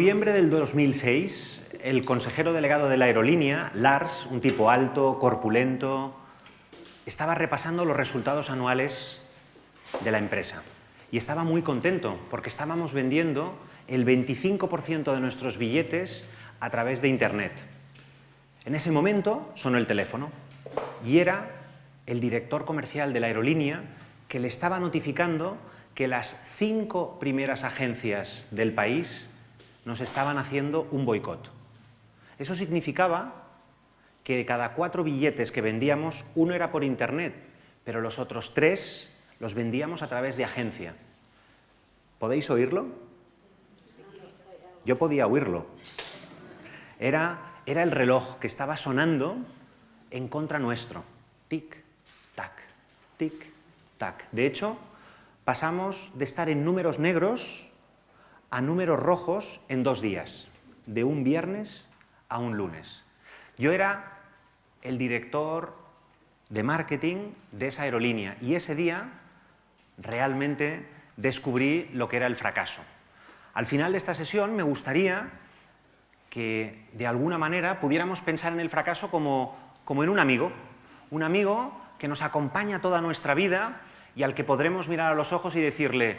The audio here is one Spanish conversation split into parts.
noviembre del 2006, el consejero delegado de la aerolínea, Lars, un tipo alto, corpulento, estaba repasando los resultados anuales de la empresa. Y estaba muy contento porque estábamos vendiendo el 25% de nuestros billetes a través de Internet. En ese momento sonó el teléfono y era el director comercial de la aerolínea que le estaba notificando que las 5 primeras agencias del país nos estaban haciendo un boicot. Eso significaba que de cada 4 billetes que vendíamos, uno era por Internet, pero los otros 3 los vendíamos a través de agencia. ¿Podéis oírlo? Yo podía oírlo. Era el reloj que estaba sonando en contra nuestro. Tic, tac, tic, tac. De hecho, pasamos de estar en números negros a números rojos en 2 días, de un viernes a un lunes. Yo era el director de marketing de esa aerolínea y ese día realmente descubrí lo que era el fracaso. Al final de esta sesión me gustaría que de alguna manera pudiéramos pensar en el fracaso como en un amigo que nos acompaña toda nuestra vida y al que podremos mirar a los ojos y decirle: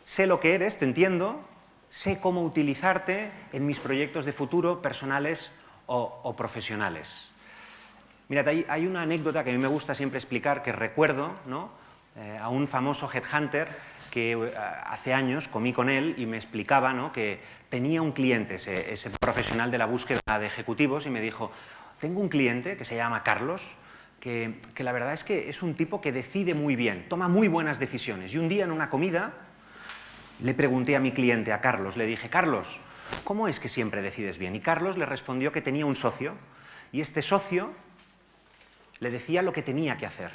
sé lo que eres, te entiendo, sé cómo utilizarte en mis proyectos de futuro personales o profesionales. Mirad, hay una anécdota que a mí me gusta siempre explicar, que recuerdo, ¿no?, a un famoso headhunter que hace años comí con él y me explicaba, ¿no?, que tenía un cliente, ese profesional de la búsqueda de ejecutivos, y me dijo: tengo un cliente que se llama Carlos, que la verdad es que es un tipo que decide muy bien, toma muy buenas decisiones. Y un día en una comida le pregunté a mi cliente, a Carlos, le dije: Carlos, ¿cómo es que siempre decides bien? Y Carlos le respondió que tenía un socio y este socio le decía lo que tenía que hacer.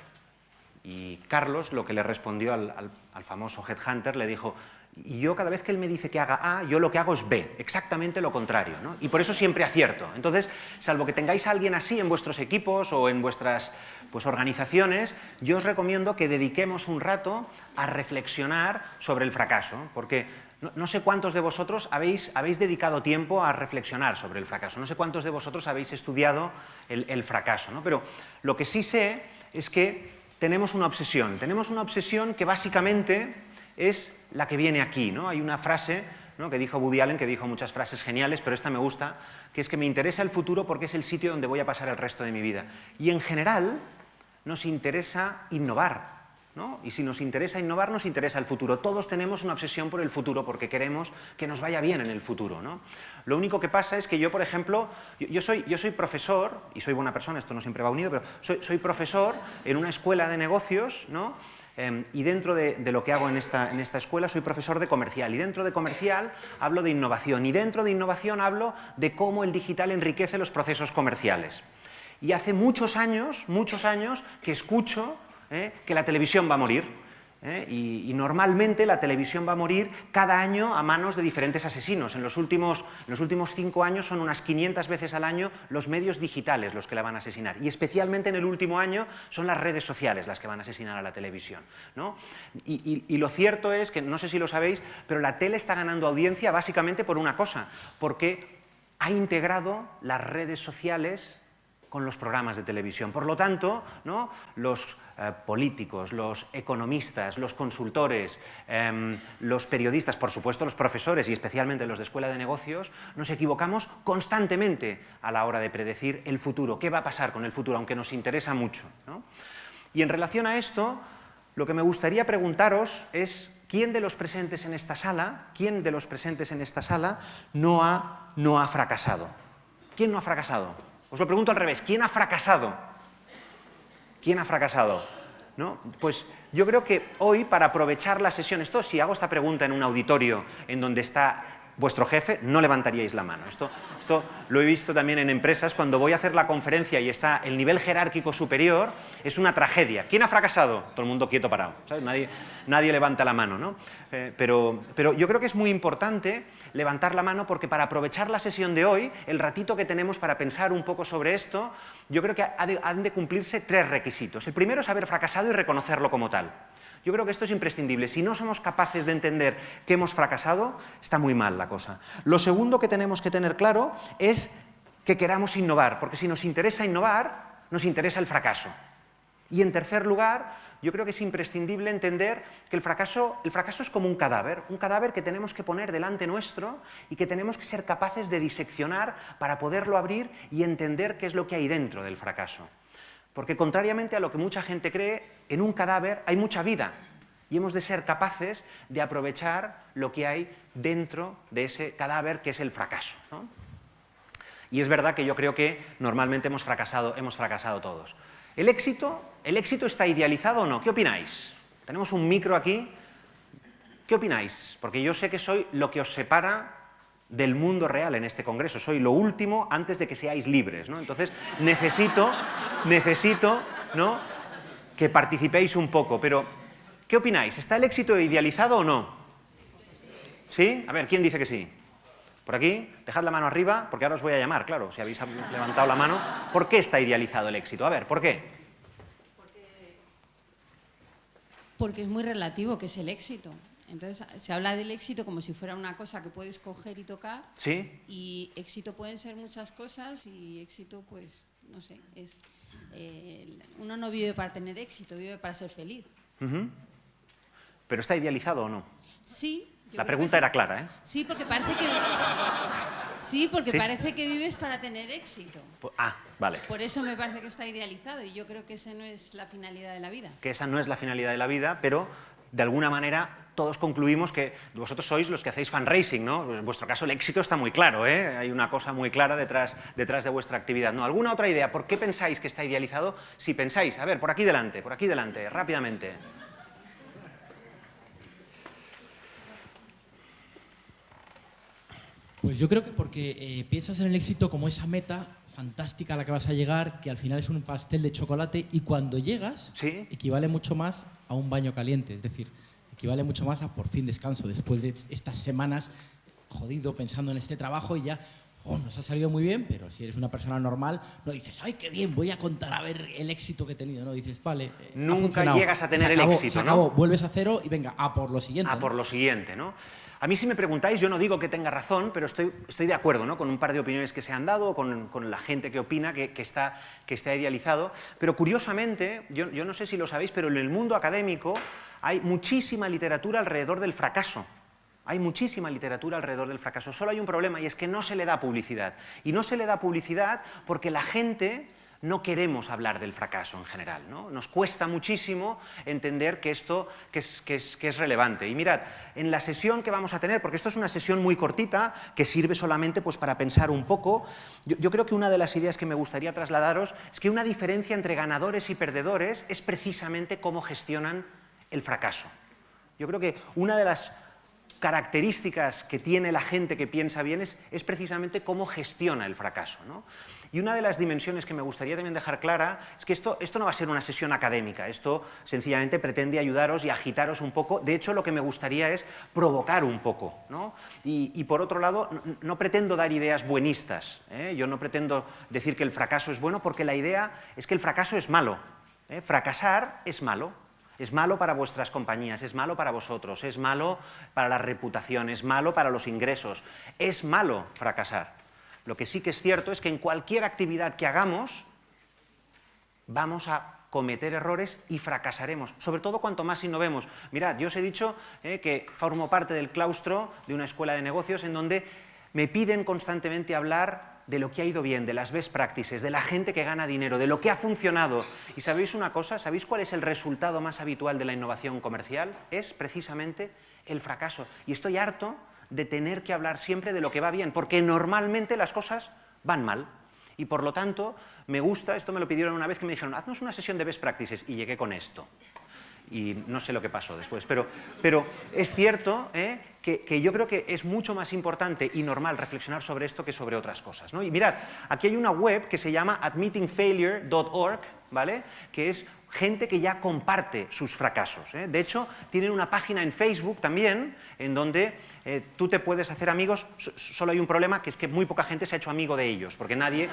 Y Carlos lo que le respondió al famoso headhunter, le dijo: y yo cada vez que él me dice que haga A, yo lo que hago es B, exactamente lo contrario, ¿no? Y por eso siempre acierto. Entonces, salvo que tengáis a alguien así en vuestros equipos o en vuestras organizaciones, yo os recomiendo que dediquemos un rato a reflexionar sobre el fracaso, porque no sé cuántos de vosotros habéis dedicado tiempo a reflexionar sobre el fracaso, no sé cuántos de vosotros habéis estudiado el fracaso, ¿no? Pero lo que sí sé es que tenemos una obsesión que básicamente es la que viene aquí, ¿no? Hay una frase, ¿no?, que dijo Woody Allen, que dijo muchas frases geniales, pero esta me gusta, que es que me interesa el futuro porque es el sitio donde voy a pasar el resto de mi vida. Y en general nos interesa innovar, ¿no? Y si nos interesa innovar, nos interesa el futuro. Todos tenemos una obsesión por el futuro porque queremos que nos vaya bien en el futuro, ¿no? Lo único que pasa es que yo, por ejemplo, yo soy profesor, y soy buena persona, esto no siempre va unido, pero soy profesor en una escuela de negocios, ¿no? Y dentro de lo que hago en esta escuela soy profesor de comercial, y dentro de comercial hablo de innovación, y dentro de innovación hablo de cómo el digital enriquece los procesos comerciales. Y hace muchos años que escucho que la televisión va a morir, y normalmente la televisión va a morir cada año a manos de diferentes asesinos. En los últimos 5 años son unas 500 veces al año los medios digitales los que la van a asesinar, y especialmente en el último año son las redes sociales las que van a asesinar a la televisión, ¿no? Y lo cierto es que, no sé si lo sabéis, pero la tele está ganando audiencia básicamente por una cosa, porque ha integrado las redes sociales con los programas de televisión. Por lo tanto, ¿no?, los políticos, los economistas, los consultores, los periodistas, por supuesto los profesores y especialmente los de escuela de negocios, nos equivocamos constantemente a la hora de predecir el futuro, qué va a pasar con el futuro, aunque nos interesa mucho, ¿no? Y en relación a esto, lo que me gustaría preguntaros es: ¿quién de los presentes en esta sala, no ha fracasado? ¿Quién no ha fracasado? Os lo pregunto al revés: ¿quién ha fracasado? ¿Quién ha fracasado? ¿No? Pues yo creo que hoy, para aprovechar la sesión, si hago esta pregunta en un auditorio en donde está vuestro jefe, no levantaríais la mano. Esto lo he visto también en empresas. Cuando voy a hacer la conferencia y está el nivel jerárquico superior, es una tragedia. ¿Quién ha fracasado? Todo el mundo quieto, parado, ¿sabes? Nadie levanta la mano, ¿no? Pero yo creo que es muy importante levantar la mano, porque para aprovechar la sesión de hoy, el ratito que tenemos para pensar un poco sobre esto, yo creo que han de cumplirse 3 requisitos. El primero es haber fracasado y reconocerlo como tal. Yo creo que esto es imprescindible. Si no somos capaces de entender que hemos fracasado, está muy mal la cosa. Lo segundo que tenemos que tener claro es que queramos innovar, porque si nos interesa innovar, nos interesa el fracaso. Y en tercer lugar, yo creo que es imprescindible entender que el fracaso es como un cadáver que tenemos que poner delante nuestro y que tenemos que ser capaces de diseccionar para poderlo abrir y entender qué es lo que hay dentro del fracaso. Porque contrariamente a lo que mucha gente cree, en un cadáver hay mucha vida y hemos de ser capaces de aprovechar lo que hay dentro de ese cadáver que es el fracaso, ¿no? Y es verdad que yo creo que normalmente hemos fracasado todos. ¿El éxito está idealizado o no? ¿Qué opináis? Tenemos un micro aquí. ¿Qué opináis? Porque yo sé que soy lo que os separa del mundo real en este congreso. Soy lo último antes de que seáis libres, ¿no? Entonces necesito, ¿no?, que participéis un poco. Pero, ¿qué opináis? ¿Está el éxito idealizado o no? ¿Sí? A ver, ¿quién dice que sí? Por aquí, dejad la mano arriba, porque ahora os voy a llamar, claro, si habéis levantado la mano. ¿Por qué está idealizado el éxito? A ver, ¿por qué? Porque es muy relativo, que es el éxito. Entonces, se habla del éxito como si fuera una cosa que puedes coger y tocar. ¿Sí? Y éxito pueden ser muchas cosas y éxito, pues, no sé, es... uno no vive para tener éxito, vive para ser feliz. ¿Pero está idealizado o no? Sí. La pregunta era clara, ¿eh? Sí, porque parece que... Sí, porque parece que vives para tener éxito. Vale. Por eso me parece que está idealizado y yo creo que esa no es la finalidad de la vida. Que esa no es la finalidad de la vida, pero de alguna manera todos concluimos que vosotros sois los que hacéis fundraising, ¿no? En vuestro caso el éxito está muy claro, ¿eh? Hay una cosa muy clara detrás de vuestra actividad, ¿no? ¿Alguna otra idea? ¿Por qué pensáis que está idealizado? Si pensáis, a ver, por aquí delante, rápidamente. Pues yo creo que porque piensas en el éxito como esa meta fantástica a la que vas a llegar, que al final es un pastel de chocolate y cuando llegas, ¿sí?, equivale mucho más a un baño caliente, es decir, equivale mucho más a por fin descanso, después de estas semanas jodido pensando en este trabajo y ya, nos ha salido muy bien, pero si eres una persona normal, no dices, ¡ay, qué bien, voy a contar a ver el éxito que he tenido! No dices, vale, nunca llegas a tener el éxito, se acabó, vuelves a cero y venga, a por lo siguiente. Por lo siguiente, ¿no? A mí si me preguntáis, yo no digo que tenga razón, pero estoy de acuerdo, ¿no?, con un par de opiniones que se han dado, con la gente que opina que está idealizado, pero curiosamente, yo no sé si lo sabéis, pero en el mundo académico hay muchísima literatura alrededor del fracaso. Solo hay un problema y es que no se le da publicidad. Y no se le da publicidad porque la gente no queremos hablar del fracaso en general, ¿no? Nos cuesta muchísimo entender que esto que es relevante. Y mirad, en la sesión que vamos a tener, porque esto es una sesión muy cortita, que sirve solamente pues, para pensar un poco, yo creo que una de las ideas que me gustaría trasladaros es que una diferencia entre ganadores y perdedores es precisamente cómo gestionan el fracaso. Yo creo que una de las características que tiene la gente que piensa bien es precisamente cómo gestiona el fracaso, ¿no? Y una de las dimensiones que me gustaría también dejar clara es que esto no va a ser una sesión académica, esto sencillamente pretende ayudaros y agitaros un poco. De hecho, lo que me gustaría es provocar un poco, ¿no? Y por otro lado, no pretendo dar ideas buenistas, ¿eh? Yo no pretendo decir que el fracaso es bueno, porque la idea es que el fracaso es malo, ¿eh? Fracasar es malo. Es malo para vuestras compañías, es malo para vosotros, es malo para la reputación, es malo para los ingresos. Es malo fracasar. Lo que sí que es cierto es que en cualquier actividad que hagamos vamos a cometer errores y fracasaremos, sobre todo cuanto más innovemos. Mirad, yo os he dicho que formo parte del claustro de una escuela de negocios en donde me piden constantemente hablar de lo que ha ido bien, de las best practices, de la gente que gana dinero, de lo que ha funcionado. ¿Y sabéis una cosa? ¿Sabéis cuál es el resultado más habitual de la innovación comercial? Es precisamente el fracaso. Y estoy harto de tener que hablar siempre de lo que va bien, porque normalmente las cosas van mal. Y por lo tanto, me gusta, esto me lo pidieron una vez que me dijeron, haznos una sesión de best practices, y llegué con esto. Y no sé lo que pasó después, pero es cierto que yo creo que es mucho más importante y normal reflexionar sobre esto que sobre otras cosas, ¿no? Y mirad, aquí hay una web que se llama admittingfailure.org, ¿vale?, que es gente que ya comparte sus fracasos, ¿eh? De hecho, tienen una página en Facebook también, en donde tú te puedes hacer amigos. Solo hay un problema, que es que muy poca gente se ha hecho amigo de ellos, porque nadie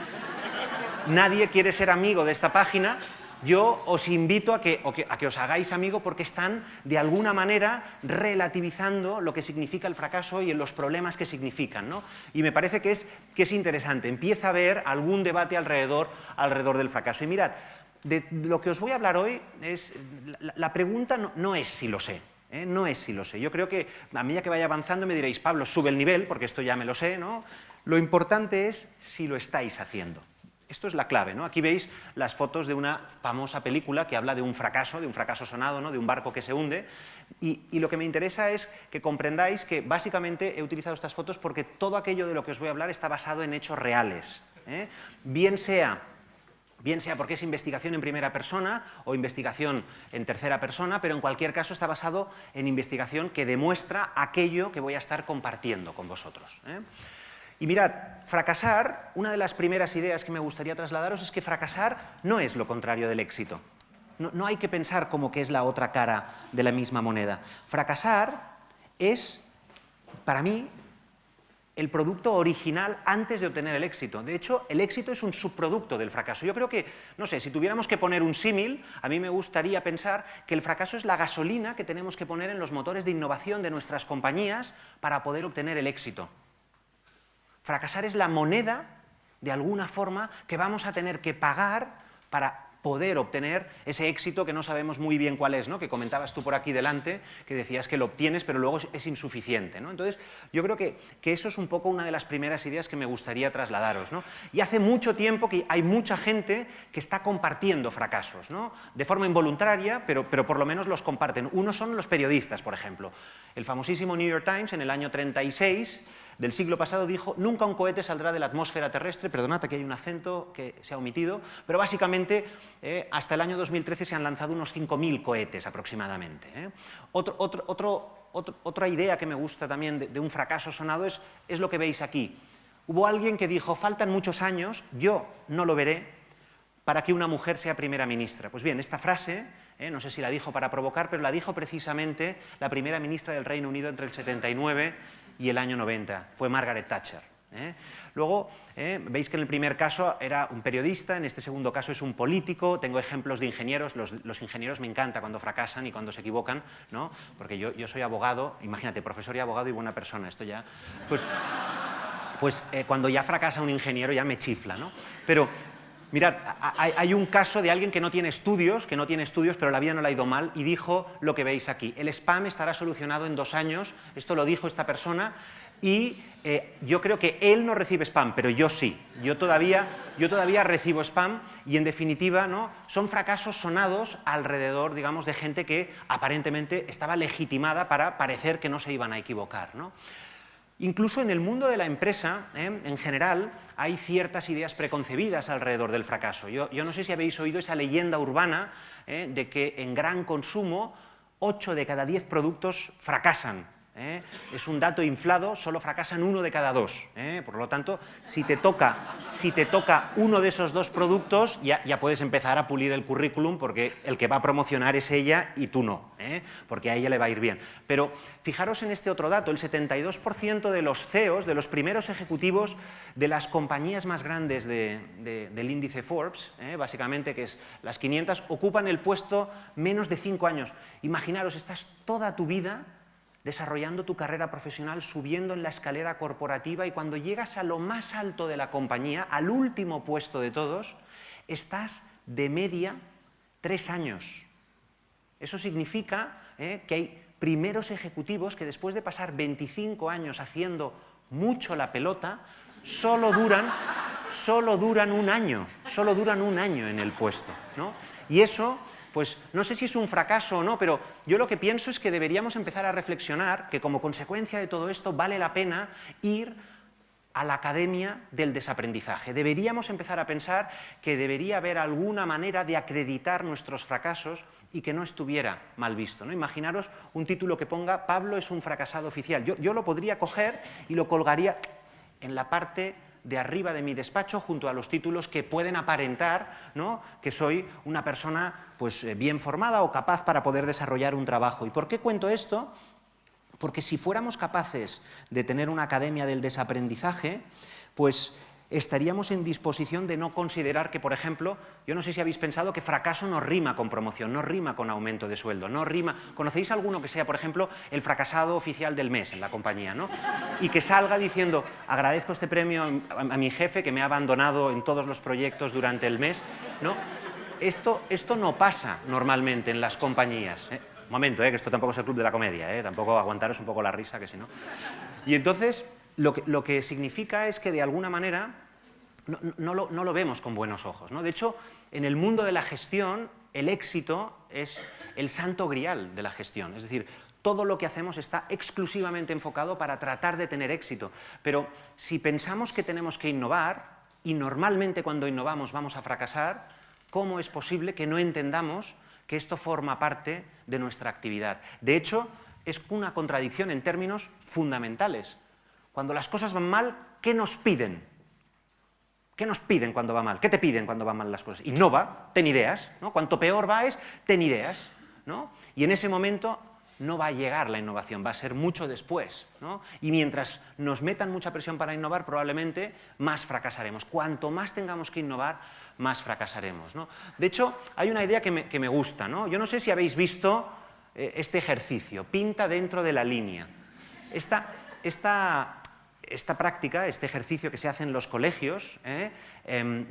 quiere ser amigo de esta página, yo os invito a que os hagáis amigo porque están, de alguna manera, relativizando lo que significa el fracaso y los problemas que significan, ¿no? Y me parece que es interesante. Empieza a haber algún debate alrededor del fracaso. Y mirad, de lo que os voy a hablar hoy es... La pregunta no es si lo sé. No es si lo sé. Yo creo que a medida que vaya avanzando me diréis, Pablo, sube el nivel, porque esto ya me lo sé, ¿no? Lo importante es si lo estáis haciendo. Esto es la clave, ¿no? Aquí veis las fotos de una famosa película que habla de un fracaso sonado, ¿no? De un barco que se hunde. Y lo que me interesa es que comprendáis que básicamente he utilizado estas fotos porque todo aquello de lo que os voy a hablar está basado en hechos reales, ¿eh? Bien sea porque es investigación en primera persona o investigación en tercera persona, pero en cualquier caso está basado en investigación que demuestra aquello que voy a estar compartiendo con vosotros, ¿eh? Y mirad, fracasar, una de las primeras ideas que me gustaría trasladaros es que fracasar no es lo contrario del éxito. No hay que pensar como que es la otra cara de la misma moneda. Fracasar es, para mí, el producto original antes de obtener el éxito. De hecho, el éxito es un subproducto del fracaso. Yo creo que, no sé, si tuviéramos que poner un símil, a mí me gustaría pensar que el fracaso es la gasolina que tenemos que poner en los motores de innovación de nuestras compañías para poder obtener el éxito. Fracasar es la moneda, de alguna forma, que vamos a tener que pagar para poder obtener ese éxito que no sabemos muy bien cuál es, ¿no? Que comentabas tú por aquí delante, que decías que lo obtienes, pero luego es insuficiente, ¿no? Entonces, yo creo que eso es un poco una de las primeras ideas que me gustaría trasladaros, ¿no? Y hace mucho tiempo que hay mucha gente que está compartiendo fracasos, ¿no? De forma involuntaria, pero por lo menos los comparten. Uno son los periodistas, por ejemplo. El famosísimo New York Times, en el año 36... del siglo pasado dijo, nunca un cohete saldrá de la atmósfera terrestre, perdonad, aquí hay un acento que se ha omitido, pero básicamente hasta el año 2013 se han lanzado unos 5.000 cohetes aproximadamente, ¿eh? Otra idea que me gusta también de un fracaso sonado es lo que veis aquí. Hubo alguien que dijo, faltan muchos años, yo no lo veré, para que una mujer sea primera ministra. Pues bien, esta frase, no sé si la dijo para provocar, pero la dijo precisamente la primera ministra del Reino Unido entre el 79 y el año 90, fue Margaret Thatcher, ¿eh? Luego, veis que en el primer caso era un periodista, en este segundo caso es un político, tengo ejemplos de ingenieros, los ingenieros me encanta cuando fracasan y cuando se equivocan, ¿no? Porque yo soy abogado, imagínate, profesor y abogado y buena persona, esto ya... Pues cuando ya fracasa un ingeniero ya me chifla, ¿no? Pero... mirad, hay un caso de alguien que no tiene estudios, pero la vida no le ha ido mal, y dijo lo que veis aquí. El spam estará solucionado en 2 años, esto lo dijo esta persona, y yo creo que él no recibe spam, pero yo sí. Yo todavía recibo spam, y en definitiva, ¿no? Son fracasos sonados alrededor, digamos, de gente que aparentemente estaba legitimada para parecer que no se iban a equivocar, ¿no? Incluso en el mundo de la empresa, en general, hay ciertas ideas preconcebidas alrededor del fracaso. Yo no sé si habéis oído esa leyenda urbana de que en gran consumo 8 de cada 10 productos fracasan. Es un dato inflado, solo fracasan 1 de cada 2. Por lo tanto, si te toca uno de esos 2 productos, ya puedes empezar a pulir el currículum, porque el que va a promocionar es ella y tú no, porque a ella le va a ir bien. Pero fijaros en este otro dato, el 72% de los CEOs, de los primeros ejecutivos de las compañías más grandes del índice Forbes, básicamente, que es las 500, ocupan el puesto menos de 5 años. Imaginaros, estás toda tu vida desarrollando tu carrera profesional, subiendo en la escalera corporativa, y cuando llegas a lo más alto de la compañía, al último puesto de todos, estás de media 3 años. Eso significa que hay primeros ejecutivos que después de pasar 25 años haciendo mucho la pelota, solo duran 1 año, solo duran 1 año en el puesto, ¿no? Y eso... pues no sé si es un fracaso o no, pero yo lo que pienso es que deberíamos empezar a reflexionar que como consecuencia de todo esto vale la pena ir a la academia del desaprendizaje. Deberíamos empezar a pensar que debería haber alguna manera de acreditar nuestros fracasos y que no estuviera mal visto, ¿no? Imaginaros un título que ponga Pablo es un fracasado oficial. Yo lo podría coger y lo colgaría en la parte de arriba de mi despacho, junto a los títulos que pueden aparentar, ¿no?, que soy una persona pues, bien formada o capaz para poder desarrollar un trabajo. ¿Y por qué cuento esto? Porque si fuéramos capaces de tener una academia del desaprendizaje, pues estaríamos en disposición de no considerar que, por ejemplo, yo no sé si habéis pensado que fracaso no rima con promoción, no rima con aumento de sueldo, no rima... ¿Conocéis alguno que sea, por ejemplo, el fracasado oficial del mes en la compañía, ¿no? Y que salga diciendo, agradezco este premio a mi jefe que me ha abandonado en todos los proyectos durante el mes, ¿no? Esto no pasa normalmente en las compañías, ¿eh? Un momento, que esto tampoco es el club de la comedia, tampoco aguantaros un poco la risa, que si no... Y entonces, lo que significa es que de alguna manera no lo vemos con buenos ojos, ¿no? De hecho, en el mundo de la gestión, el éxito es el santo grial de la gestión, es decir, todo lo que hacemos está exclusivamente enfocado para tratar de tener éxito. Pero si pensamos que tenemos que innovar, y normalmente cuando innovamos vamos a fracasar, ¿cómo es posible que no entendamos que esto forma parte de nuestra actividad? De hecho, es una contradicción en términos fundamentales. Cuando las cosas van mal, ¿qué nos piden? ¿Qué nos piden cuando va mal? ¿Qué te piden cuando van mal las cosas? Innova, ten ideas, ¿no? Cuanto peor va es, ten ideas, ¿no? Y en ese momento no va a llegar la innovación, va a ser mucho después, ¿no? Y mientras nos metan mucha presión para innovar, probablemente más fracasaremos. Cuanto más tengamos que innovar, más fracasaremos, ¿no? De hecho, hay una idea que me gusta, ¿no? Yo no sé si habéis visto este ejercicio, pinta dentro de la línea. Esta práctica, este ejercicio que se hace en los colegios,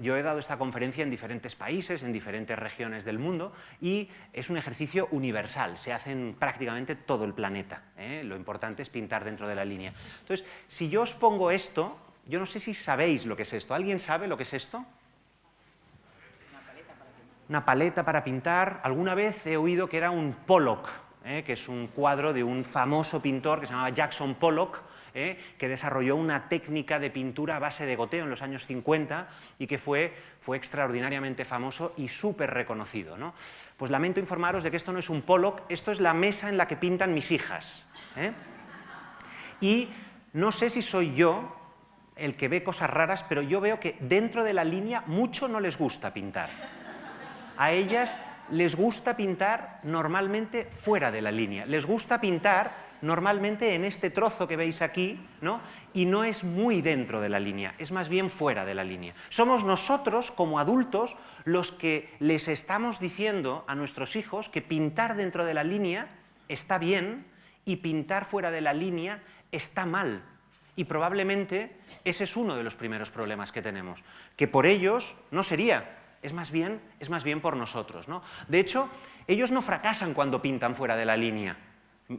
yo he dado esta conferencia en diferentes países, en diferentes regiones del mundo, y es un ejercicio universal, se hace en prácticamente todo el planeta. Lo importante es pintar dentro de la línea. Entonces, si yo os pongo esto, yo no sé si sabéis lo que es esto. ¿Alguien sabe lo que es esto? Una paleta para pintar. Alguna vez he oído que era un Pollock, que es un cuadro de un famoso pintor que se llamaba Jackson Pollock, que desarrolló una técnica de pintura a base de goteo en los años 50 y que fue extraordinariamente famoso y súper reconocido, ¿no? Pues lamento informaros de que esto no es un Pollock, esto es la mesa en la que pintan mis hijas, Y no sé si soy yo el que ve cosas raras, pero yo veo que dentro de la línea mucho no les gusta pintar. A ellas les gusta pintar normalmente fuera de la línea, les gusta pintar normalmente en este trozo que veis aquí, ¿no? Y no es muy dentro de la línea, es más bien fuera de la línea. Somos nosotros, como adultos, los que les estamos diciendo a nuestros hijos que pintar dentro de la línea está bien y pintar fuera de la línea está mal. Y probablemente ese es uno de los primeros problemas que tenemos, que por ellos no sería, es más bien por nosotros, ¿no? De hecho, ellos no fracasan cuando pintan fuera de la línea.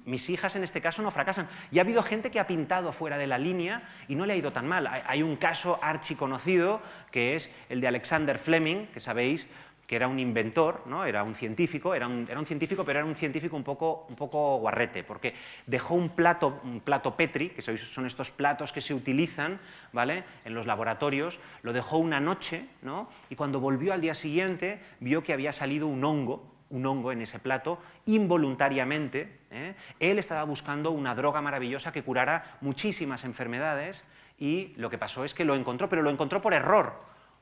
Mis hijas en este caso no fracasan. Y ha habido gente que ha pintado fuera de la línea y no le ha ido tan mal. Hay un caso archiconocido que es el de Alexander Fleming, que sabéis que era un inventor, ¿no? Era un científico, pero era un científico un poco guarrete, porque dejó un plato Petri, que son estos platos que se utilizan, ¿vale?, en los laboratorios, lo dejó una noche, ¿no? Y cuando volvió al día siguiente vio que había salido un hongo en ese plato, involuntariamente. Él estaba buscando una droga maravillosa que curara muchísimas enfermedades y lo que pasó es que lo encontró, pero lo encontró por error,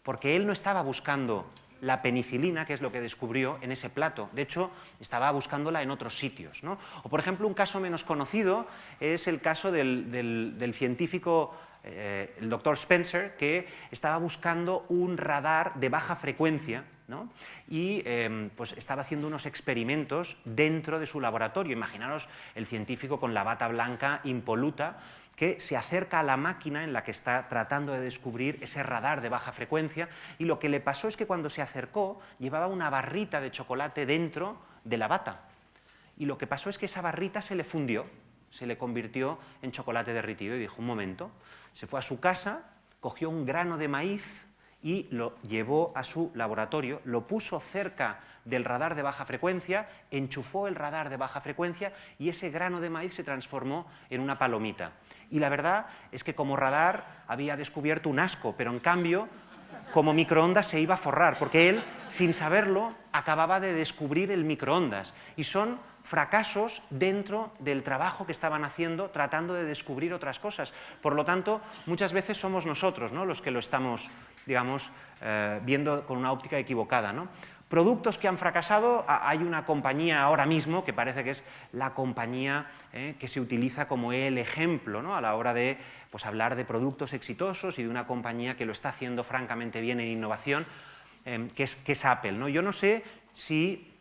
porque él no estaba buscando la penicilina, que es lo que descubrió en ese plato. De hecho, estaba buscándola en otros sitios, ¿no? O, por ejemplo, un caso menos conocido es el caso del científico, el doctor Spencer, que estaba buscando un radar de baja frecuencia, ¿no? Y pues estaba haciendo unos experimentos dentro de su laboratorio. Imaginaros el científico con la bata blanca impoluta que se acerca a la máquina en la que está tratando de descubrir ese radar de baja frecuencia, y lo que le pasó es que cuando se acercó llevaba una barrita de chocolate dentro de la bata, y lo que pasó es que esa barrita se le fundió, se le convirtió en chocolate derretido, y dijo, un momento, se fue a su casa, cogió un grano de maíz y lo llevó a su laboratorio, lo puso cerca del radar de baja frecuencia, enchufó el radar de baja frecuencia y ese grano de maíz se transformó en una palomita. Y la verdad es que como radar había descubierto un asco, pero en cambio, como microondas se iba a forrar, porque él, sin saberlo, acababa de descubrir el microondas. Y son fracasos dentro del trabajo que estaban haciendo, tratando de descubrir otras cosas. Por lo tanto, muchas veces somos nosotros, ¿no?, los que lo estamos, digamos, viendo con una óptica equivocada, ¿no? Productos que han fracasado, hay una compañía ahora mismo que parece que es la compañía que se utiliza como el ejemplo, ¿no?, a la hora de pues, hablar de productos exitosos y de una compañía que lo está haciendo francamente bien en innovación, que es Apple, ¿no? Yo no sé si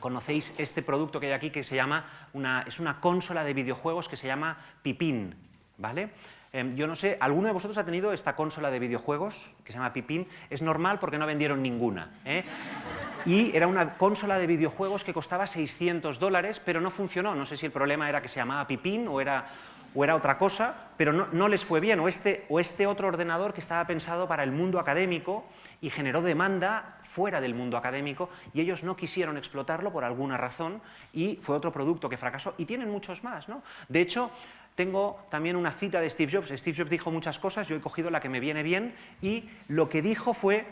conocéis este producto que hay aquí que se llama, es una consola de videojuegos que se llama Pipín, ¿vale? Yo no sé, ¿alguno de vosotros ha tenido esta consola de videojuegos que se llama Pipín? Es normal porque no vendieron ninguna, ¿eh? Y era una consola de videojuegos que costaba $600, pero no funcionó. No sé si el problema era que se llamaba Pipín o era otra cosa, pero no les fue bien. O este otro ordenador que estaba pensado para el mundo académico y generó demanda fuera del mundo académico y ellos no quisieron explotarlo por alguna razón y fue otro producto que fracasó. Y tienen muchos más, ¿no? De hecho, tengo también una cita de Steve Jobs. Steve Jobs dijo muchas cosas, yo he cogido la que me viene bien y lo que dijo fue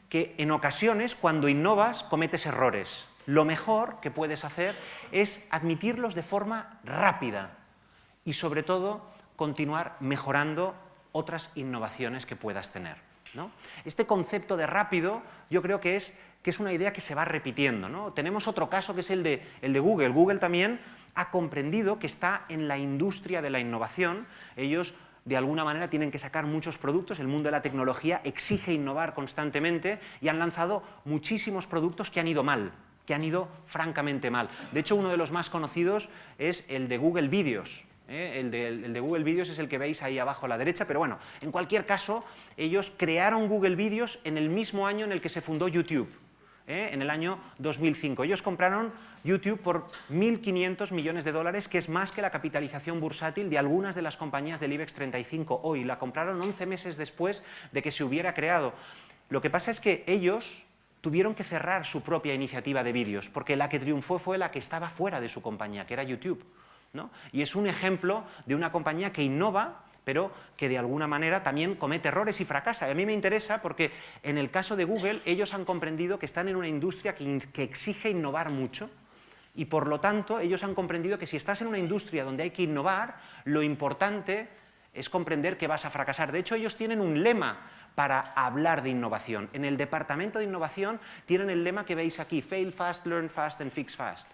que en ocasiones, cuando innovas, cometes errores. Lo mejor que puedes hacer es admitirlos de forma rápida y, sobre todo, continuar mejorando otras innovaciones que puedas tener, ¿no? Este concepto de rápido yo creo que es una idea que se va repitiendo, ¿no? Tenemos otro caso que es el de Google. Google también ha comprendido que está en la industria de la innovación. Ellos de alguna manera tienen que sacar muchos productos, el mundo de la tecnología exige innovar constantemente y han lanzado muchísimos productos que han ido mal, que han ido francamente mal. De hecho, uno de los más conocidos es el de Google Vídeos. El de Google Vídeos es el que veis ahí abajo a la derecha, pero bueno, en cualquier caso, ellos crearon Google Vídeos en el mismo año en el que se fundó YouTube. En el año 2005. Ellos compraron YouTube por $1.500 millones, que es más que la capitalización bursátil de algunas de las compañías del IBEX 35 hoy. La compraron 11 meses después de que se hubiera creado. Lo que pasa es que ellos tuvieron que cerrar su propia iniciativa de vídeos, porque la que triunfó fue la que estaba fuera de su compañía, que era YouTube, ¿no? Y es un ejemplo de una compañía que innova, pero que de alguna manera también comete errores y fracasa. Y a mí me interesa porque en el caso de Google ellos han comprendido que están en una industria que exige innovar mucho y por lo tanto ellos han comprendido que si estás en una industria donde hay que innovar, lo importante es comprender que vas a fracasar. De hecho, ellos tienen un lema para hablar de innovación. En el departamento de innovación tienen el lema que veis aquí, Fail fast, learn fast and fix fast.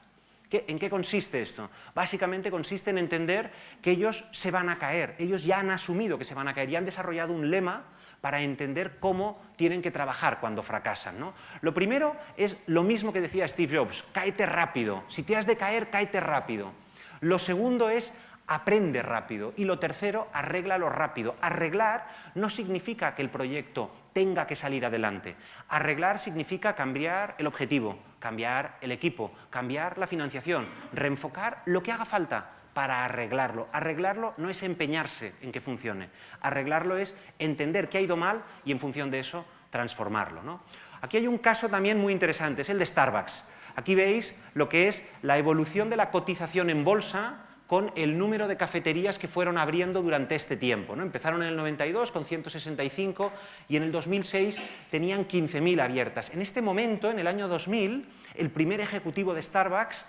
¿En qué consiste esto? Básicamente consiste en entender que ellos se van a caer, ellos ya han asumido que se van a caer y han desarrollado un lema para entender cómo tienen que trabajar cuando fracasan, ¿no? Lo primero es lo mismo que decía Steve Jobs, cáete rápido, si te has de caer, cáete rápido. Lo segundo es aprende rápido y lo tercero, arréglalo rápido. Arreglar no significa que el proyecto tenga que salir adelante. Arreglar significa cambiar el objetivo, cambiar el equipo, cambiar la financiación, reenfocar lo que haga falta para arreglarlo. Arreglarlo no es empeñarse en que funcione. Arreglarlo es entender qué ha ido mal y en función de eso transformarlo, ¿no? Aquí hay un caso también muy interesante, es el de Starbucks. Aquí veis lo que es la evolución de la cotización en bolsa con el número de cafeterías que fueron abriendo durante este tiempo, ¿no? Empezaron en el 92 con 165 y en el 2006 tenían 15.000 abiertas. En este momento, en el año 2000, el primer ejecutivo de Starbucks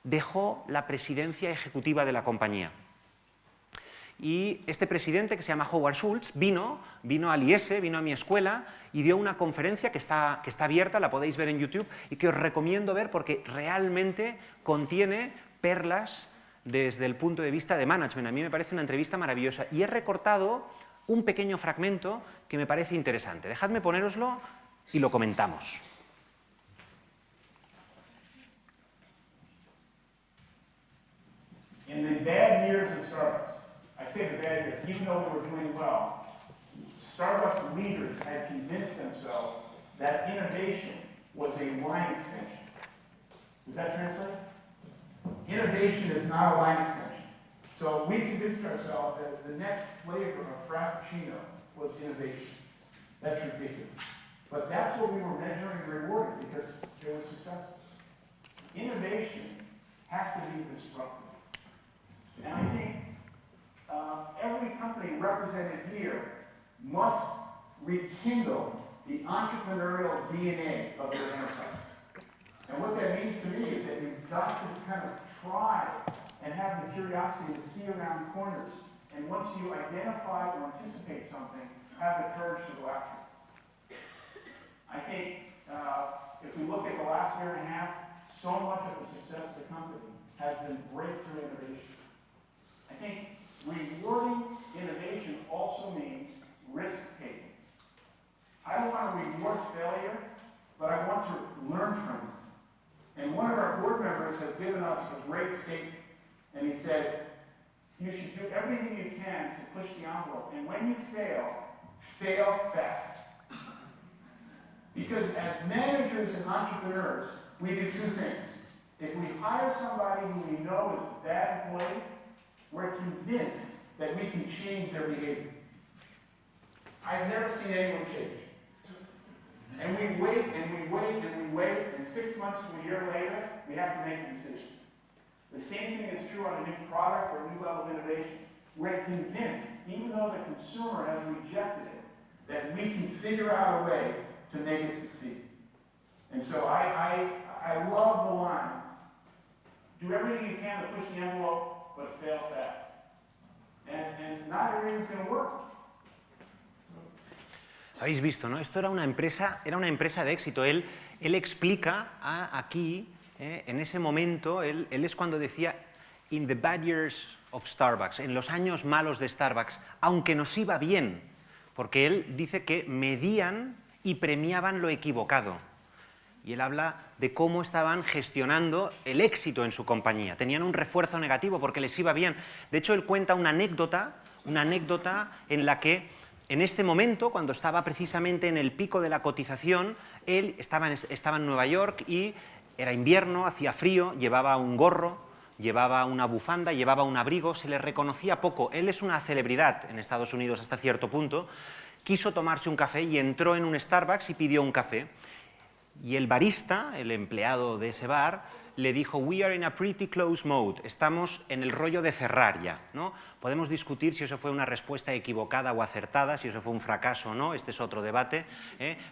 dejó la presidencia ejecutiva de la compañía. Y este presidente, que se llama Howard Schultz, vino al IES, vino a mi escuela y dio una conferencia que está abierta, la podéis ver en YouTube y que os recomiendo ver porque realmente contiene perlas desde el punto de vista de management. A mí me parece una entrevista maravillosa y he recortado un pequeño fragmento que me parece interesante. Dejadme ponéroslo y lo comentamos. In the bad years of Starbucks, I say the bad years, even though we were doing well, Starbucks leaders had convinced themselves that innovation was a line extension. Does that translate? Innovation is not a line extension. So we convinced ourselves that the next flavor of Frappuccino was innovation. That's ridiculous. But that's what we were measuring and rewarding because it was successful. Innovation has to be disruptive. And I think every company represented here must rekindle the entrepreneurial DNA of their enterprise. And what that means to me is that you've got to kind of try and have the curiosity to see around corners. And once you identify or anticipate something, have the courage to go after it. I think if we look at the last year and a half, so much of the success of the company has been breakthrough innovation. I think rewarding innovation also means risk-taking. I don't want to reward failure, but I want to learn from it. And one of our board members has given us a great statement, and he said, you should do everything you can to push the envelope, and when you fail, fail fast. Because as managers and entrepreneurs, we do two things. If we hire somebody who we know is a bad employee, we're convinced that we can change their behavior. I've never seen anyone change. And we wait and we wait and we wait, and 6 months to a year later, we have to make a decision. The same thing is true on a new product or a new level of innovation. We're convinced, even though the consumer has rejected it, that we can figure out a way to make it succeed. And so I love the line. Do everything you can to push the envelope, but fail fast. And not everything's going to work. Habéis visto, ¿no? Esto era una empresa de éxito. Él explica aquí, en ese momento, él es cuando decía, in the bad years of Starbucks, en los años malos de Starbucks, aunque nos iba bien, porque él dice que medían y premiaban lo equivocado. Y él habla de cómo estaban gestionando el éxito en su compañía. Tenían un refuerzo negativo porque les iba bien. De hecho, él cuenta una anécdota en la que, en este momento, cuando estaba precisamente en el pico de la cotización, él estaba en Nueva York y era invierno, hacía frío, llevaba un gorro, llevaba una bufanda, llevaba un abrigo, se le reconocía poco. Él es una celebridad en Estados Unidos hasta cierto punto. Quiso tomarse un café y entró en un Starbucks y pidió un café. Y el barista, el empleado de ese bar, le dijo, we are in a pretty close mode, estamos en el rollo de cerrar ya, ¿no? Podemos discutir si eso fue una respuesta equivocada o acertada, si eso fue un fracaso o no, este es otro debate,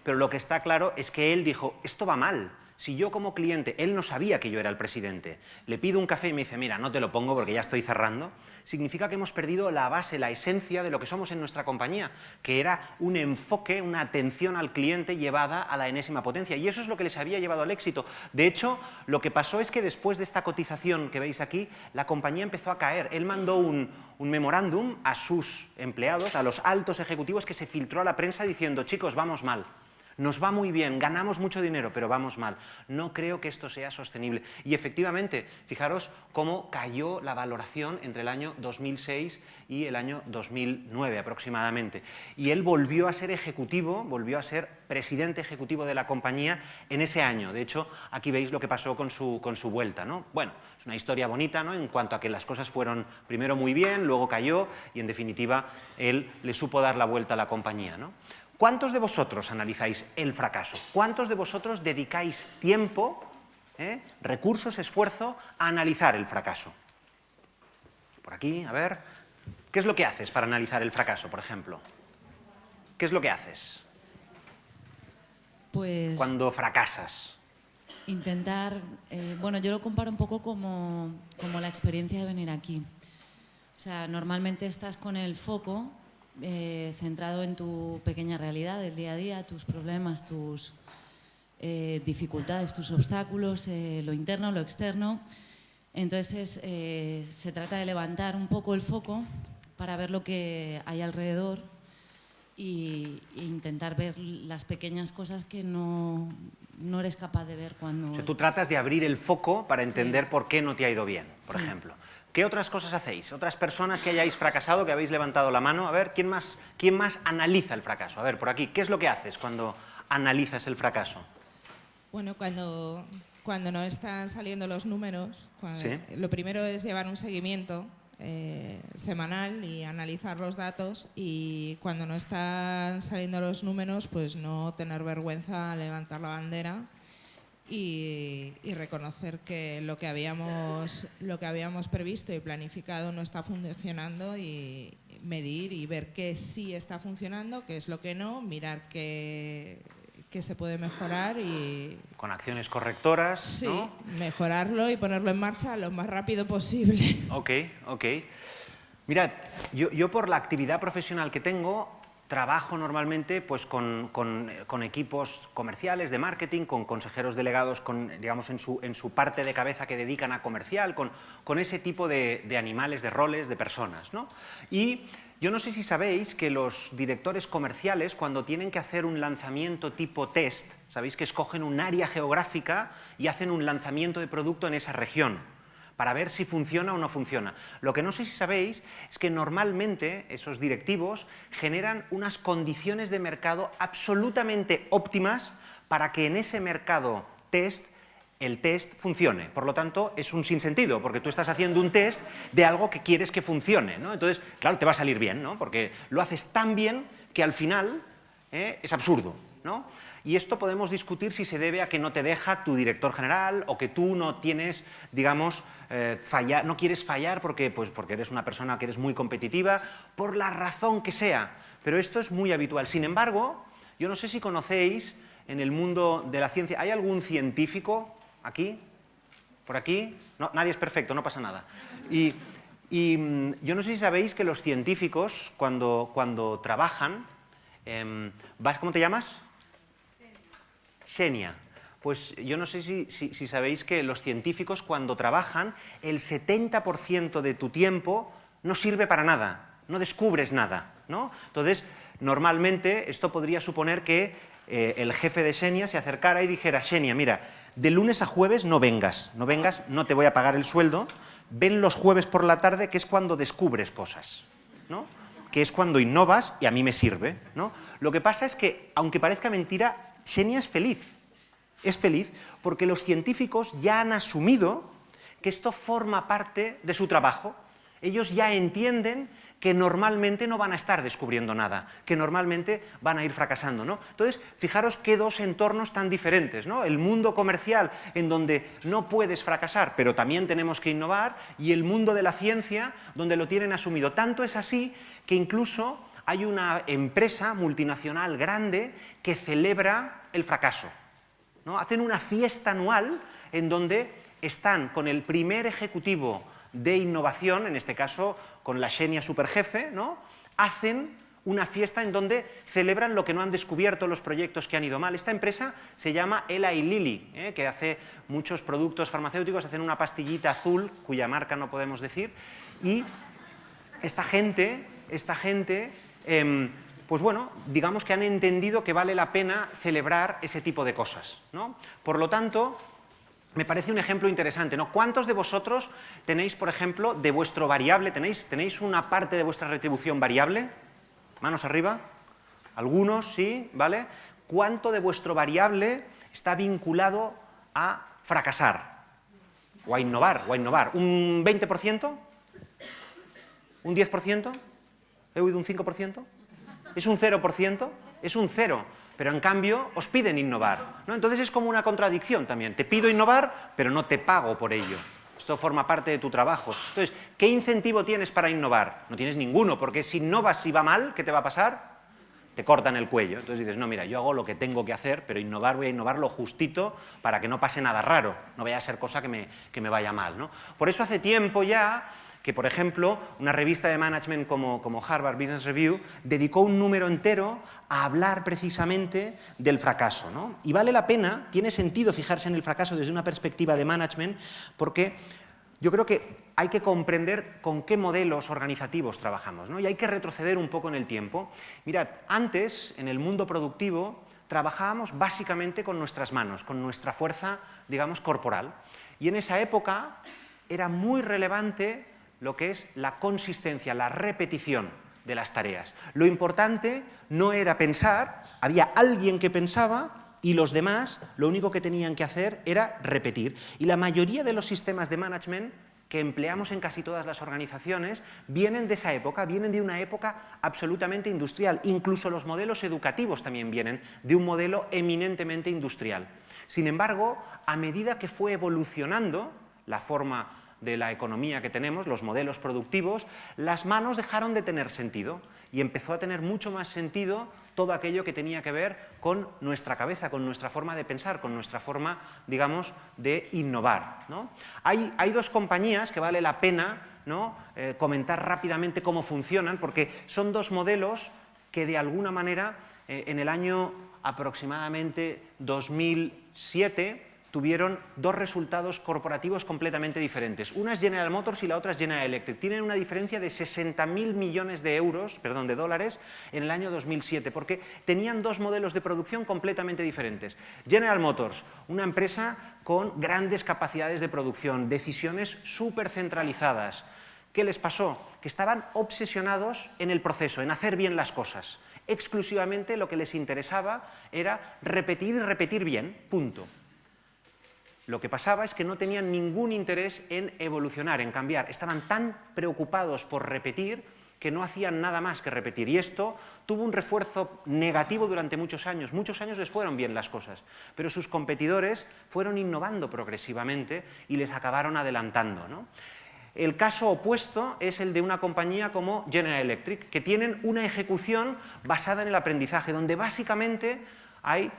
pero lo que está claro es que él dijo, esto va mal. Si yo como cliente, él no sabía que yo era el presidente, le pido un café y me dice, mira, no te lo pongo porque ya estoy cerrando, significa que hemos perdido la base, la esencia de lo que somos en nuestra compañía, que era un enfoque, una atención al cliente llevada a la enésima potencia. Y eso es lo que les había llevado al éxito. De hecho, lo que pasó es que después de esta cotización que veis aquí, la compañía empezó a caer. Él mandó un memorándum a sus empleados, a los altos ejecutivos, que se filtró a la prensa diciendo, chicos, vamos mal. Nos va muy bien, ganamos mucho dinero, pero vamos mal. No creo que esto sea sostenible. Y efectivamente, fijaros cómo cayó la valoración entre el año 2006 y el año 2009 aproximadamente. Y él volvió a ser ejecutivo, volvió a ser presidente ejecutivo de la compañía en ese año. De hecho, aquí veis lo que pasó con su vuelta, ¿no? Bueno, es una historia bonita, ¿no? En cuanto a que las cosas fueron primero muy bien, luego cayó y en definitiva él le supo dar la vuelta a la compañía, ¿no? ¿Cuántos de vosotros analizáis el fracaso? ¿Cuántos de vosotros dedicáis tiempo, recursos, esfuerzo a analizar el fracaso? Por aquí, a ver. ¿Qué es lo que haces para analizar el fracaso, por ejemplo? ¿Qué es lo que haces Pues cuando fracasas? intentar, bueno, yo lo comparo un poco como la experiencia de venir aquí. O sea, normalmente estás con el foco centrado en tu pequeña realidad del día a día, tus problemas, tus dificultades, tus obstáculos, lo interno, lo externo. Entonces se trata de levantar un poco el foco para ver lo que hay alrededor e intentar ver las pequeñas cosas que no eres capaz de ver cuando... O sea, tú tratas de abrir el foco para entender Sí. por qué no te ha ido bien, por Sí. ejemplo. ¿Qué otras cosas hacéis? ¿Otras personas que hayáis fracasado, que habéis levantado la mano? A ver, ¿quién más analiza el fracaso? A ver, por aquí, ¿qué es lo que haces cuando analizas el fracaso? Bueno, cuando no están saliendo los números, Sí. lo primero es llevar un seguimiento semanal y analizar los datos, y cuando no están saliendo los números, pues no tener vergüenza, levantar la bandera y reconocer que lo que habíamos previsto y planificado no está funcionando, y medir y ver qué sí está funcionando, qué es lo que no, mirar qué se puede mejorar y Con acciones correctoras, sí, ¿no? mejorarlo y ponerlo en marcha lo más rápido posible. Ok. Mirad, yo por la actividad profesional que tengo, trabajo normalmente pues, con equipos comerciales de marketing, con consejeros delegados digamos, en su parte de cabeza que dedican a comercial, con ese tipo de animales, de roles, de personas, ¿no? Y yo no sé si sabéis que los directores comerciales, cuando tienen que hacer un lanzamiento tipo test, sabéis que escogen un área geográfica y hacen un lanzamiento de producto en esa región, para ver si funciona o no funciona. Lo que no sé si sabéis es que normalmente esos directivos generan unas condiciones de mercado absolutamente óptimas para que en ese mercado el test funcione. Por lo tanto, es un sinsentido, porque tú estás haciendo un test de algo que quieres que funcione, ¿no? Entonces, claro, te va a salir bien, ¿no? Porque lo haces tan bien que al final es absurdo, ¿no? Y esto podemos discutir si se debe a que no te deja tu director general o que tú no tienes, digamos, no quieres fallar porque eres una persona que eres muy competitiva, por la razón que sea, pero esto es muy habitual. Sin embargo, yo no sé si conocéis en el mundo de la ciencia, ¿hay algún científico aquí? ¿Por aquí? No, nadie es perfecto, no pasa nada. Y yo no sé si sabéis que los científicos, cuando trabajan, ¿cómo te llamas? Xenia. Pues yo no sé si sabéis que los científicos cuando trabajan, el 70% de tu tiempo no sirve para nada, no descubres nada, ¿no? Entonces, normalmente esto podría suponer que el jefe de Xenia se acercara y dijera: Xenia, mira, de lunes a jueves no vengas, no te voy a pagar el sueldo, ven los jueves por la tarde, que es cuando descubres cosas, ¿no? Que es cuando innovas y a mí me sirve, ¿no? Lo que pasa es que, aunque parezca mentira, Xenia es feliz. Es feliz porque los científicos ya han asumido que esto forma parte de su trabajo. Ellos ya entienden que normalmente no van a estar descubriendo nada, que normalmente van a ir fracasando, ¿no? Entonces, fijaros qué dos entornos tan diferentes, ¿no? El mundo comercial, en donde no puedes fracasar, pero también tenemos que innovar, y el mundo de la ciencia, donde lo tienen asumido. Tanto es así que incluso hay una empresa multinacional grande que celebra el fracaso, ¿no? Hacen una fiesta anual en donde están con el primer ejecutivo de innovación, en este caso con la Xenia superjefe, ¿no? Hacen una fiesta en donde celebran lo que no han descubierto, los proyectos que han ido mal. Esta empresa se llama Eli Lilly, que hace muchos productos farmacéuticos, hacen una pastillita azul, cuya marca no podemos decir, y esta gente pues bueno, digamos que han entendido que vale la pena celebrar ese tipo de cosas, ¿no? Por lo tanto, me parece un ejemplo interesante, ¿no? ¿Cuántos de vosotros tenéis, por ejemplo, de vuestro variable, tenéis una parte de vuestra retribución variable? Manos arriba. Algunos, sí, ¿vale? ¿Cuánto de vuestro variable está vinculado a fracasar? O a innovar. ¿Un 20%? ¿Un 10%? ¿He oído un 5%? ¿Es un 0%? Es un 0%, pero en cambio os piden innovar, ¿no? Entonces es como una contradicción también. Te pido innovar, pero no te pago por ello. Esto forma parte de tu trabajo. Entonces, ¿qué incentivo tienes para innovar? No tienes ninguno, porque si innovas y va mal, ¿qué te va a pasar? Te cortan el cuello. Entonces dices, no, mira, yo hago lo que tengo que hacer, pero voy a innovar lo justito para que no pase nada raro, no vaya a ser cosa que me vaya mal, ¿no? Por eso hace tiempo ya que, por ejemplo, una revista de management como Harvard Business Review dedicó un número entero a hablar precisamente del fracaso, ¿no? Y vale la pena, tiene sentido fijarse en el fracaso desde una perspectiva de management, porque yo creo que hay que comprender con qué modelos organizativos trabajamos, ¿no? Y hay que retroceder un poco en el tiempo. Mirad, antes, en el mundo productivo, trabajábamos básicamente con nuestras manos, con nuestra fuerza, digamos, corporal. Y en esa época era muy relevante lo que es la consistencia, la repetición de las tareas. Lo importante no era pensar, había alguien que pensaba y los demás lo único que tenían que hacer era repetir. Y la mayoría de los sistemas de management que empleamos en casi todas las organizaciones vienen de esa época, vienen de una época absolutamente industrial. Incluso los modelos educativos también vienen de un modelo eminentemente industrial. Sin embargo, a medida que fue evolucionando la forma de la economía que tenemos, los modelos productivos, las manos dejaron de tener sentido y empezó a tener mucho más sentido todo aquello que tenía que ver con nuestra cabeza, con nuestra forma de pensar, con nuestra forma, digamos, de innovar, ¿no? Hay dos compañías que vale la pena, ¿no?, comentar rápidamente cómo funcionan, porque son dos modelos que de alguna manera en el año aproximadamente 2007 tuvieron dos resultados corporativos completamente diferentes. Una es General Motors y la otra es General Electric. Tienen una diferencia de 60.000 millones de dólares en el año 2007, porque tenían dos modelos de producción completamente diferentes. General Motors, una empresa con grandes capacidades de producción, decisiones súper centralizadas. ¿Qué les pasó? Que estaban obsesionados en el proceso, en hacer bien las cosas. Exclusivamente lo que les interesaba era repetir y repetir bien, punto. Lo que pasaba es que no tenían ningún interés en evolucionar, en cambiar. Estaban tan preocupados por repetir que no hacían nada más que repetir. Y esto tuvo un refuerzo negativo durante muchos años. Muchos años les fueron bien las cosas, pero sus competidores fueron innovando progresivamente y les acabaron adelantando, ¿no? El caso opuesto es el de una compañía como General Electric, que tienen una ejecución basada en el aprendizaje, donde básicamente hay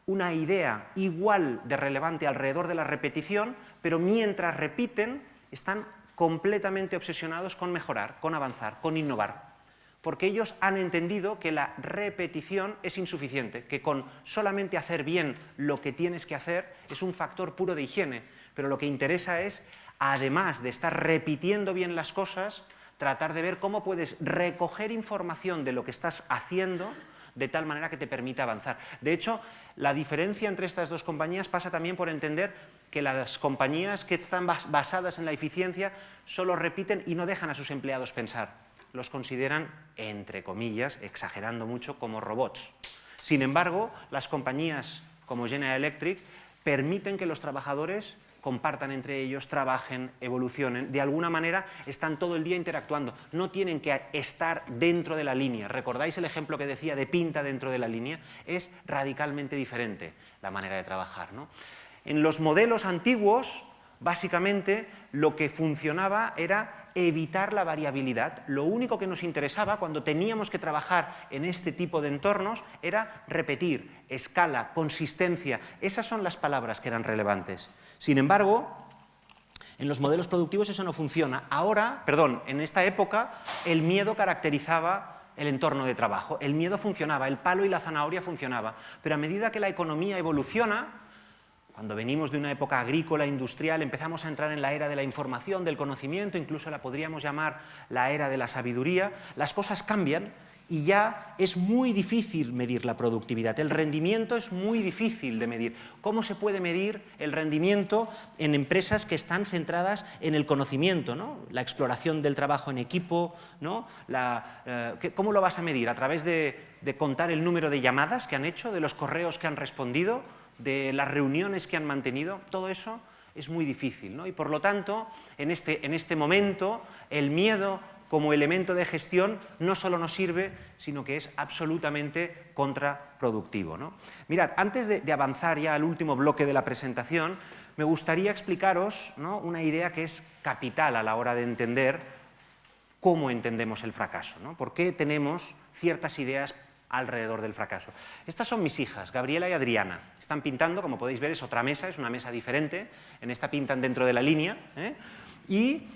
una idea igual de relevante alrededor de la repetición, pero mientras repiten están completamente obsesionados con mejorar, con avanzar, con innovar. Porque ellos han entendido que la repetición es insuficiente, que con solamente hacer bien lo que tienes que hacer es un factor puro de higiene, pero lo que interesa es, además de estar repitiendo bien las cosas, tratar de ver cómo puedes recoger información de lo que estás haciendo de tal manera que te permita avanzar. De hecho, la diferencia entre estas dos compañías pasa también por entender que las compañías que están basadas en la eficiencia solo repiten y no dejan a sus empleados pensar. Los consideran, entre comillas, exagerando mucho, como robots. Sin embargo, las compañías como General Electric permiten que los trabajadores compartan entre ellos, trabajen, evolucionen, de alguna manera están todo el día interactuando, no tienen que estar dentro de la línea. ¿Recordáis el ejemplo que decía de pinta dentro de la línea? Es radicalmente diferente la manera de trabajar, ¿no? En los modelos antiguos, básicamente, lo que funcionaba era evitar la variabilidad. Lo único que nos interesaba cuando teníamos que trabajar en este tipo de entornos era repetir, escala, consistencia. Esas son las palabras que eran relevantes. Sin embargo, en los modelos productivos eso no funciona. En esta época, el miedo caracterizaba el entorno de trabajo. El miedo funcionaba, el palo y la zanahoria funcionaba. Pero a medida que la economía evoluciona, cuando venimos de una época agrícola, industrial, empezamos a entrar en la era de la información, del conocimiento, incluso la podríamos llamar la era de la sabiduría, las cosas cambian y ya es muy difícil medir la productividad. El rendimiento es muy difícil de medir. ¿Cómo se puede medir el rendimiento en empresas que están centradas en el conocimiento, ¿no? La exploración del trabajo en equipo, ¿no? ¿Cómo lo vas a medir? ¿A través de contar el número de llamadas que han hecho, de los correos que han respondido, de las reuniones que han mantenido? Todo eso es muy difícil, ¿no? Y por lo tanto, en este momento, el miedo como elemento de gestión no solo nos sirve, sino que es absolutamente contraproductivo, ¿no? Mirad, antes de avanzar ya al último bloque de la presentación, me gustaría explicaros, ¿no?, una idea que es capital a la hora de entender cómo entendemos el fracaso, ¿no? ¿Por qué tenemos ciertas ideas alrededor del fracaso? Estas son mis hijas, Gabriela y Adriana. Están pintando, como podéis ver, es otra mesa, es una mesa diferente. En esta pintan dentro de la línea, ¿eh? Y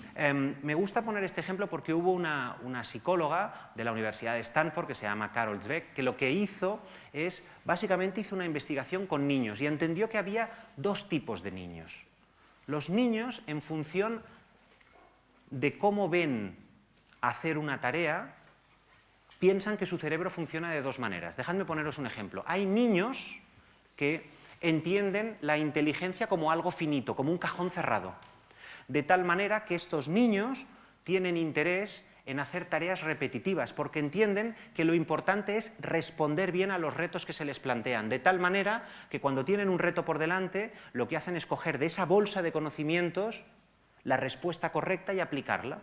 me gusta poner este ejemplo porque hubo una psicóloga de la Universidad de Stanford que se llama Carol Dweck, que lo que hizo es, básicamente hizo una investigación con niños y entendió que había dos tipos de niños. Los niños, en función de cómo ven hacer una tarea, piensan que su cerebro funciona de dos maneras. Dejadme poneros un ejemplo. Hay niños que entienden la inteligencia como algo finito, como un cajón cerrado. De tal manera que estos niños tienen interés en hacer tareas repetitivas, porque entienden que lo importante es responder bien a los retos que se les plantean, de tal manera que cuando tienen un reto por delante, lo que hacen es coger de esa bolsa de conocimientos la respuesta correcta y aplicarla.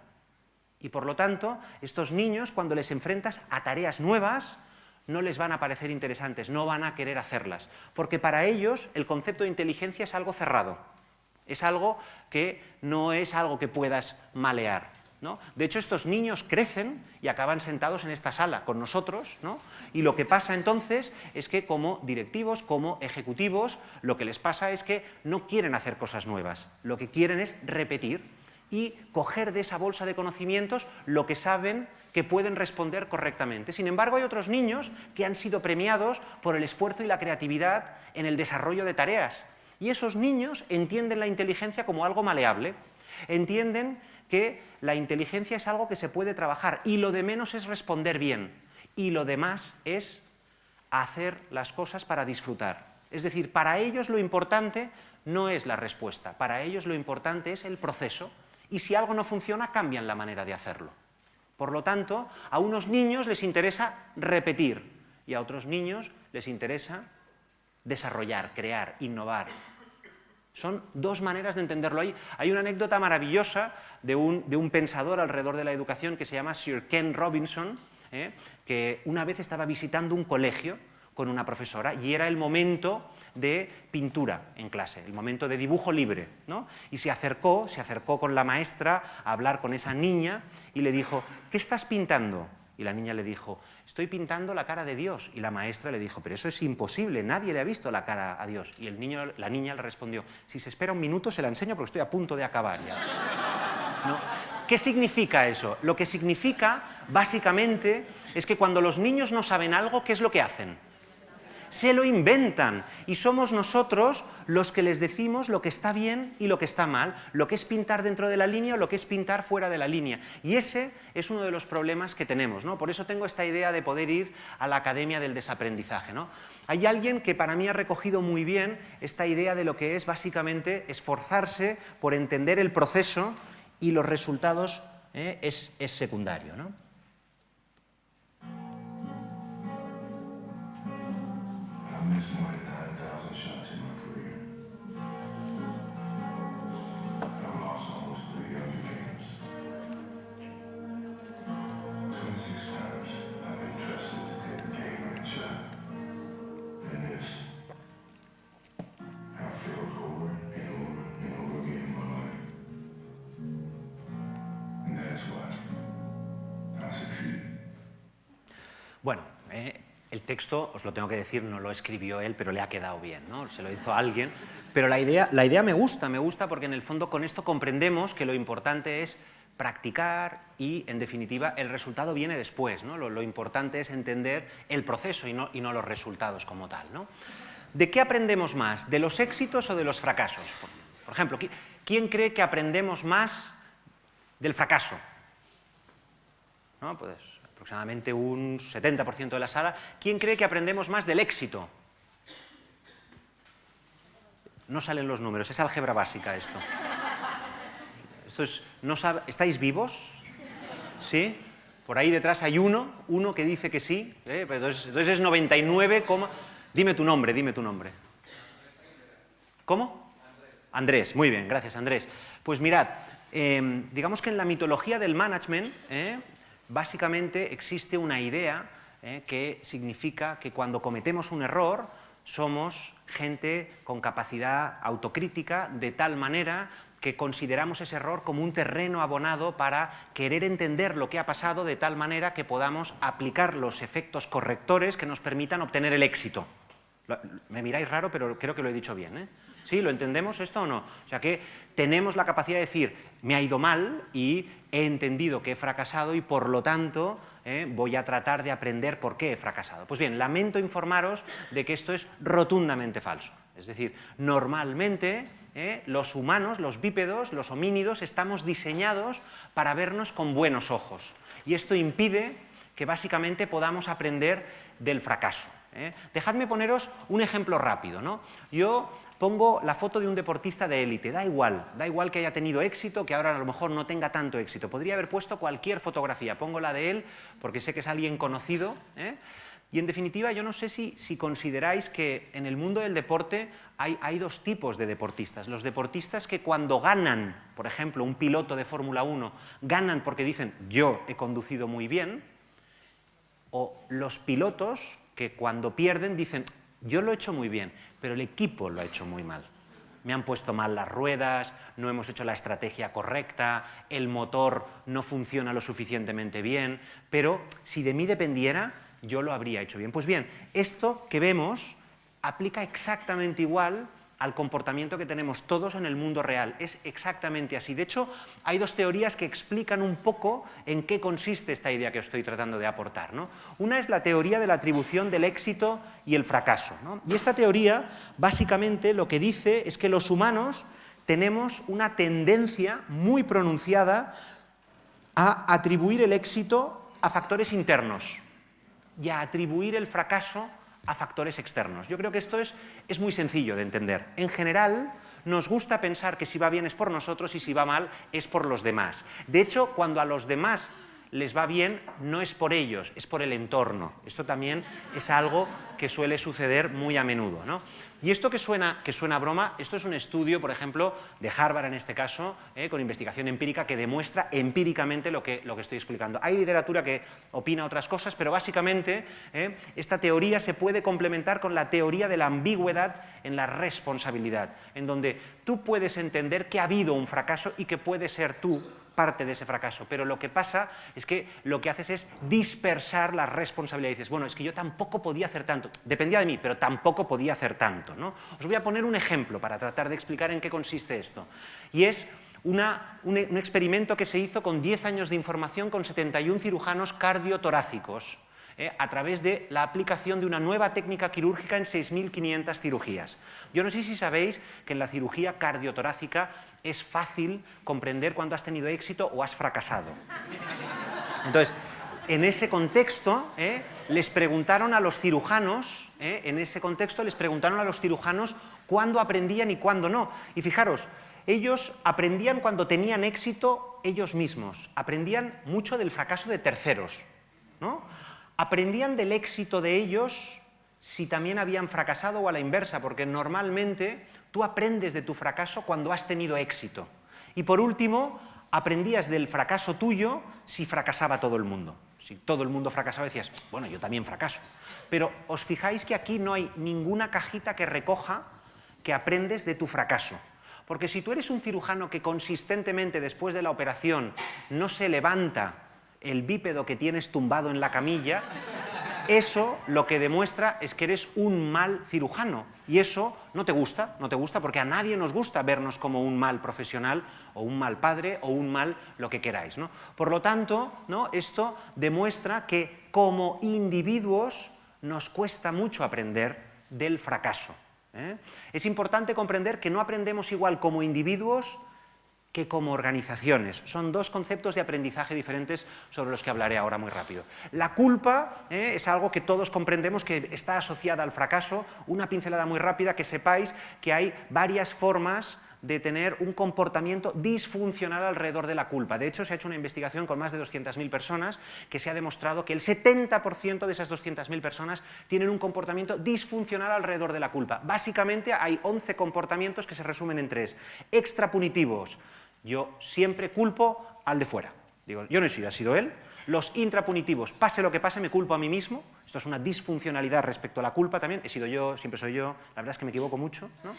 Y por lo tanto, estos niños, cuando les enfrentas a tareas nuevas, no les van a parecer interesantes, no van a querer hacerlas, porque para ellos el concepto de inteligencia es algo cerrado. Es algo que no es algo que puedas malear, ¿no? De hecho, estos niños crecen y acaban sentados en esta sala con nosotros, ¿no? Y lo que pasa entonces es que como directivos, como ejecutivos, lo que les pasa es que no quieren hacer cosas nuevas, lo que quieren es repetir. y coger de esa bolsa de conocimientos lo que saben que pueden responder correctamente. Sin embargo, hay otros niños que han sido premiados por el esfuerzo y la creatividad en el desarrollo de tareas. Y esos niños entienden la inteligencia como algo maleable. Entienden que la inteligencia es algo que se puede trabajar y lo de menos es responder bien y lo demás es hacer las cosas para disfrutar. Es decir, para ellos lo importante no es la respuesta, para ellos lo importante es el proceso y si algo no funciona cambian la manera de hacerlo. Por lo tanto, a unos niños les interesa repetir y a otros niños les interesa desarrollar, crear, innovar. Son dos maneras de entenderlo. Hay una anécdota maravillosa de un pensador alrededor de la educación que se llama Sir Ken Robinson, que una vez estaba visitando un colegio con una profesora y era el momento de pintura en clase, el momento de dibujo libre, ¿no? Y se acercó con la maestra a hablar con esa niña y le dijo, ¿qué estás pintando? Y la niña le dijo, estoy pintando la cara de Dios. Y la maestra le dijo, pero eso es imposible, nadie le ha visto la cara a Dios. Y la niña le respondió, si se espera un minuto se la enseño porque estoy a punto de acabar ya. ¿No? ¿Qué significa eso? Lo que significa, básicamente, es que cuando los niños no saben algo, ¿qué es lo que hacen? Se lo inventan y somos nosotros los que les decimos lo que está bien y lo que está mal, lo que es pintar dentro de la línea o lo que es pintar fuera de la línea. Y ese es uno de los problemas que tenemos, ¿no? Por eso tengo esta idea de poder ir a la Academia del Desaprendizaje, ¿no? Hay alguien que para mí ha recogido muy bien esta idea de lo que es básicamente esforzarse por entender el proceso y los resultados es secundario, ¿no? I missed more than 9,000 shots in my career. I've lost almost 300 games. 26 times I've been trusted to take the game-winning shot. And missed. I've failed over and over and over again in my life. And that's why I succeeded. Bueno, el texto, os lo tengo que decir, no lo escribió él, pero le ha quedado bien, ¿no? Se lo hizo alguien. Pero la idea me gusta porque en el fondo con esto comprendemos que lo importante es practicar y, en definitiva, el resultado viene después, ¿no? Lo importante es entender el proceso y no los resultados como tal, ¿no? ¿De qué aprendemos más? ¿De los éxitos o de los fracasos? Por ejemplo, ¿quién cree que aprendemos más del fracaso? ¿No? Pues aproximadamente un 70% de la sala. ¿Quién cree que aprendemos más del éxito? No salen los números, es álgebra básica esto. ¿Estáis vivos? ¿Sí? Por ahí detrás hay uno que dice que sí, entonces es 99, dime tu nombre. ¿Cómo? Andrés, muy bien, gracias Andrés. Pues mirad, digamos que en la mitología del management, básicamente existe una idea que significa que cuando cometemos un error somos gente con capacidad autocrítica de tal manera que consideramos ese error como un terreno abonado para querer entender lo que ha pasado de tal manera que podamos aplicar los efectos correctores que nos permitan obtener el éxito. Me miráis raro, pero creo que lo he dicho bien, ¿eh? ¿Sí? ¿Lo entendemos esto o no? O sea que tenemos la capacidad de decir, me ha ido mal y he entendido que he fracasado y por lo tanto voy a tratar de aprender por qué he fracasado. Pues bien, lamento informaros de que esto es rotundamente falso. Es decir, normalmente los humanos, los bípedos, los homínidos, estamos diseñados para vernos con buenos ojos. Y esto impide que básicamente podamos aprender del fracaso. Dejadme poneros un ejemplo rápido, ¿no? Yo pongo la foto de un deportista de élite, da igual que haya tenido éxito, que ahora a lo mejor no tenga tanto éxito. Podría haber puesto cualquier fotografía, pongo la de él porque sé que es alguien conocido, Y en definitiva, yo no sé si consideráis que en el mundo del deporte hay dos tipos de deportistas. Los deportistas que cuando ganan, por ejemplo, un piloto de Fórmula 1, ganan porque dicen, yo he conducido muy bien, o los pilotos que cuando pierden dicen, yo lo he hecho muy bien, pero el equipo lo ha hecho muy mal. Me han puesto mal las ruedas, no hemos hecho la estrategia correcta, el motor no funciona lo suficientemente bien, pero si de mí dependiera, yo lo habría hecho bien. Pues bien, esto que vemos aplica exactamente igual al comportamiento que tenemos todos en el mundo real. Es exactamente así. De hecho, hay dos teorías que explican un poco en qué consiste esta idea que os estoy tratando de aportar, ¿no? Una es la teoría de la atribución del éxito y el fracaso, ¿no? Y esta teoría, básicamente, lo que dice es que los humanos tenemos una tendencia muy pronunciada a atribuir el éxito a factores internos y a atribuir el fracaso a factores externos. Yo creo que esto es muy sencillo de entender. En general, nos gusta pensar que si va bien es por nosotros y si va mal es por los demás. De hecho, cuando a los demás les va bien, no es por ellos, es por el entorno. Esto también es algo que suele suceder muy a menudo, ¿no? Y esto que suena a broma, esto es un estudio, por ejemplo, de Harvard en este caso, con investigación empírica que demuestra empíricamente lo que estoy explicando. Hay literatura que opina otras cosas, pero básicamente esta teoría se puede complementar con la teoría de la ambigüedad en la responsabilidad, en donde tú puedes entender que ha habido un fracaso y que puedes ser tú parte de ese fracaso, pero lo que pasa es que lo que haces es dispersar la responsabilidad y dices, bueno, es que yo tampoco podía hacer tanto, dependía de mí, pero tampoco podía hacer tanto, ¿no? Os voy a poner un ejemplo para tratar de explicar en qué consiste esto, y es un experimento que se hizo con 10 años de información con 71 cirujanos cardiotorácicos, a través de la aplicación de una nueva técnica quirúrgica en 6.500 cirugías. Yo no sé si sabéis que en la cirugía cardiotorácica es fácil comprender cuándo has tenido éxito o has fracasado. Entonces, en ese contexto, les preguntaron a los cirujanos, cuándo aprendían y cuándo no. Y fijaros, ellos aprendían cuando tenían éxito ellos mismos, aprendían mucho del fracaso de terceros, ¿no? Aprendían del éxito de ellos si también habían fracasado o a la inversa, porque normalmente tú aprendes de tu fracaso cuando has tenido éxito. Y por último, aprendías del fracaso tuyo si fracasaba todo el mundo. Si todo el mundo fracasaba decías, bueno, yo también fracaso. Pero os fijáis que aquí no hay ninguna cajita que recoja que aprendes de tu fracaso. Porque si tú eres un cirujano que consistentemente después de la operación no se levanta el bípedo que tienes tumbado en la camilla, eso lo que demuestra es que eres un mal cirujano. Y eso no te gusta porque a nadie nos gusta vernos como un mal profesional o un mal padre o un mal lo que queráis, ¿no? Por lo tanto, ¿no? Esto demuestra que como individuos nos cuesta mucho aprender del fracaso, ¿eh? Es importante comprender que no aprendemos igual como individuos que como organizaciones. Son dos conceptos de aprendizaje diferentes sobre los que hablaré ahora muy rápido. La culpa es algo que todos comprendemos que está asociada al fracaso. Una pincelada muy rápida, que sepáis que hay varias formas de tener un comportamiento disfuncional alrededor de la culpa. De hecho, se ha hecho una investigación con más de 200.000 personas que se ha demostrado que el 70% de esas 200.000 personas tienen un comportamiento disfuncional alrededor de la culpa. Básicamente hay 11 comportamientos que se resumen en 3. Extrapunitivos. Yo siempre culpo al de fuera. Digo, yo no he sido, ha sido él. Los intrapunitivos, pase lo que pase, me culpo a mí mismo. Esto es una disfuncionalidad respecto a la culpa también. He sido yo, siempre soy yo, la verdad es que me equivoco mucho, ¿no?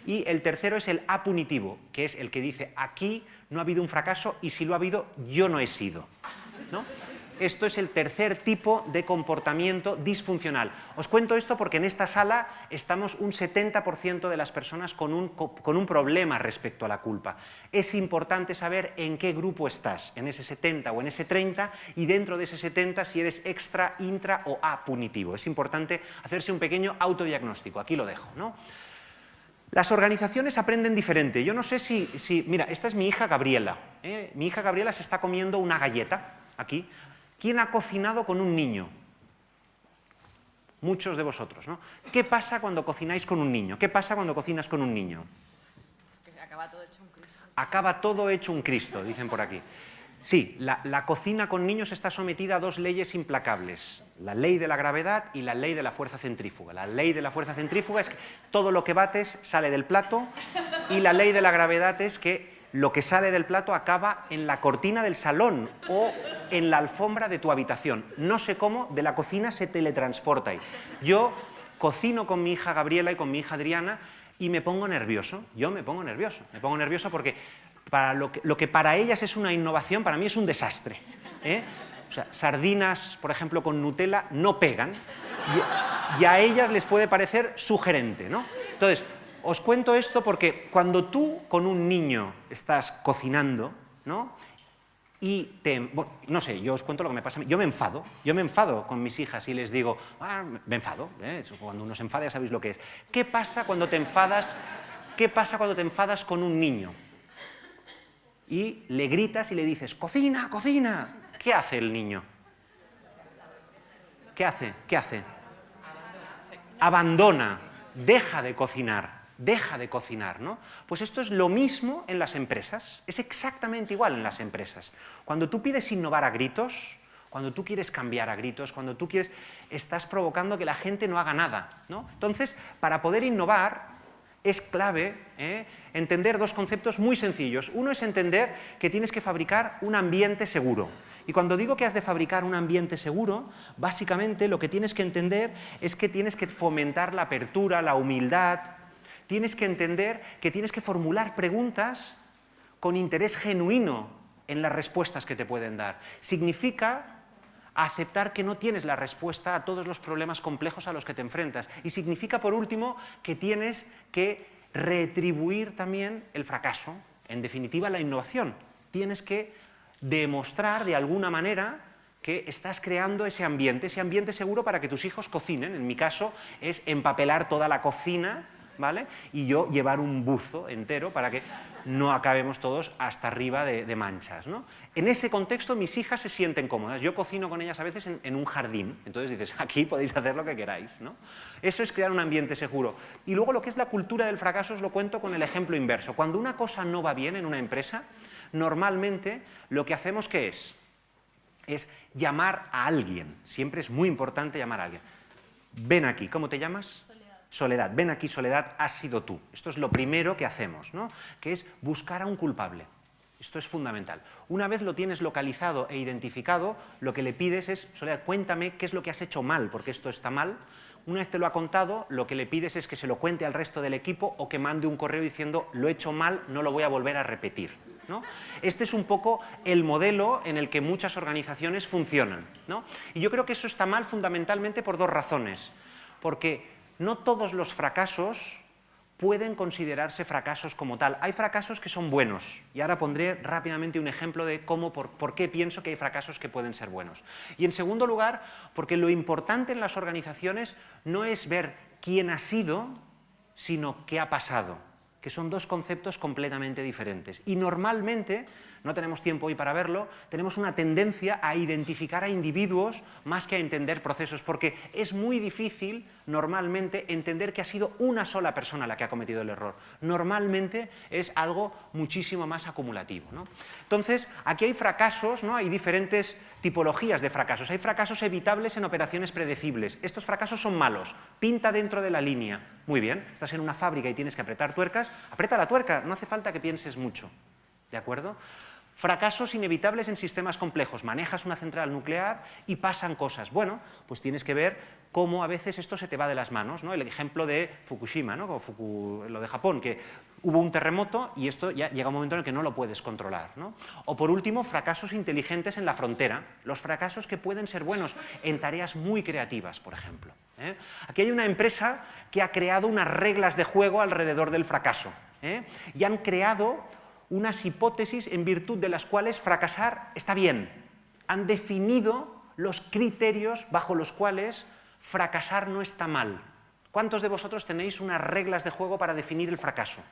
Y el tercero es el apunitivo, que es el que dice, aquí no ha habido un fracaso y si lo ha habido, yo no he sido, ¿no? Esto es el tercer tipo de comportamiento disfuncional. Os cuento esto porque en esta sala estamos un 70% de las personas con un problema respecto a la culpa. Es importante saber en qué grupo estás, en ese 70 o en ese 30, y dentro de ese 70 si eres extra, intra o apunitivo. Es importante hacerse un pequeño autodiagnóstico. Aquí lo dejo, ¿no? Las organizaciones aprenden diferente. Yo no sé si mira, esta es mi hija Gabriela. Mi hija Gabriela se está comiendo una galleta, aquí. ¿Quién ha cocinado con un niño? Muchos de vosotros, ¿no? ¿Qué pasa cuando cocináis con un niño? ¿Qué pasa cuando cocinas con un niño? Que acaba todo hecho un Cristo. Acaba todo hecho un Cristo, dicen por aquí. Sí, la cocina con niños está sometida a dos leyes implacables, la ley de la gravedad y la ley de la fuerza centrífuga. La ley de la fuerza centrífuga es que todo lo que bates sale del plato, y la ley de la gravedad es que lo que sale del plato acaba en la cortina del salón o en la alfombra de tu habitación. No sé cómo, de la cocina se teletransporta ahí. Yo cocino con mi hija Gabriela y con mi hija Adriana y me pongo nervioso. Yo me pongo nervioso. Me pongo nervioso porque para lo que para ellas es una innovación, para mí es un desastre, ¿eh? O sea, sardinas, por ejemplo, con Nutella no pegan y a ellas les puede parecer sugerente, ¿no? Entonces, Os cuento esto porque cuando tú con un niño estás cocinando, ¿no? Y bueno, no sé, yo os cuento lo que me pasa a mí. Yo me enfado con mis hijas y les digo, me enfado, cuando uno se enfada ya sabéis lo que es. ¿Qué pasa cuando te enfadas con un niño? Y le gritas y le dices, ¡cocina, cocina! ¿Qué hace el niño? ¿Qué hace? ¿Qué hace? Abandona, deja de cocinar, ¿no? Pues esto es lo mismo en las empresas, es exactamente igual en las empresas. Cuando tú pides innovar a gritos, cuando tú quieres cambiar a gritos, cuando tú quieres, estás provocando que la gente no haga nada, ¿no? Entonces, para poder innovar, es clave entender dos conceptos muy sencillos. Uno es entender que tienes que fabricar un ambiente seguro. Y cuando digo que has de fabricar un ambiente seguro, básicamente lo que tienes que entender es que tienes que fomentar la apertura, la humildad. Tienes que entender que tienes que formular preguntas con interés genuino en las respuestas que te pueden dar. Significa aceptar que no tienes la respuesta a todos los problemas complejos a los que te enfrentas. Y significa, por último, que tienes que retribuir también el fracaso, en definitiva la innovación. Tienes que demostrar de alguna manera que estás creando ese ambiente seguro para que tus hijos cocinen. En mi caso es empapelar toda la cocina, ¿vale? Y yo llevar un buzo entero para que no acabemos todos hasta arriba de manchas, ¿no? En ese contexto mis hijas se sienten cómodas. Yo cocino con ellas a veces en un jardín. Entonces dices, aquí podéis hacer lo que queráis, ¿no? Eso es crear un ambiente seguro. Y luego lo que es la cultura del fracaso os lo cuento con el ejemplo inverso. Cuando una cosa no va bien en una empresa, normalmente lo que hacemos ¿qué es? Es llamar a alguien. Siempre es muy importante llamar a alguien. Ven aquí, ¿cómo te llamas? Soledad, ven aquí, Soledad, has sido tú. Esto es lo primero que hacemos, ¿no? Que es buscar a un culpable. Esto es fundamental. Una vez lo tienes localizado e identificado, lo que le pides es, Soledad, cuéntame qué es lo que has hecho mal, porque esto está mal. Una vez te lo ha contado, lo que le pides es que se lo cuente al resto del equipo o que mande un correo diciendo, lo he hecho mal, no lo voy a volver a repetir, ¿no? Este es un poco el modelo en el que muchas organizaciones funcionan, ¿no? Y yo creo que eso está mal fundamentalmente por dos razones. Porque no todos los fracasos pueden considerarse fracasos como tal. Hay fracasos que son buenos, y ahora pondré rápidamente un ejemplo de cómo, por qué pienso que hay fracasos que pueden ser buenos. Y en segundo lugar, porque lo importante en las organizaciones no es ver quién ha sido, sino qué ha pasado, que son dos conceptos completamente diferentes. Y normalmente, no tenemos tiempo hoy para verlo, tenemos una tendencia a identificar a individuos más que a entender procesos, porque es muy difícil normalmente entender que ha sido una sola persona la que ha cometido el error. Normalmente es algo muchísimo más acumulativo, ¿no? Entonces, aquí hay fracasos, ¿no? Hay diferentes tipologías de fracasos. Hay fracasos evitables en operaciones predecibles. Estos fracasos son malos. Pinta dentro de la línea. Muy bien, estás en una fábrica y tienes que apretar tuercas. Aprieta la tuerca, no hace falta que pienses mucho. ¿De acuerdo? Fracasos inevitables en sistemas complejos. Manejas una central nuclear y pasan cosas. Bueno, pues tienes que ver cómo a veces esto se te va de las manos, ¿no? El ejemplo de Fukushima, ¿no? Lo de Japón, que hubo un terremoto y esto ya llega un momento en el que no lo puedes controlar, ¿no? O por último, fracasos inteligentes en la frontera. Los fracasos que pueden ser buenos en tareas muy creativas, por ejemplo, ¿eh? Aquí hay una empresa que ha creado unas reglas de juego alrededor del fracaso, ¿eh? Y han creado unas hipótesis en virtud de las cuales fracasar está bien. Han definido los criterios bajo los cuales fracasar no está mal. ¿Cuántos de vosotros tenéis unas reglas de juego para definir el fracaso?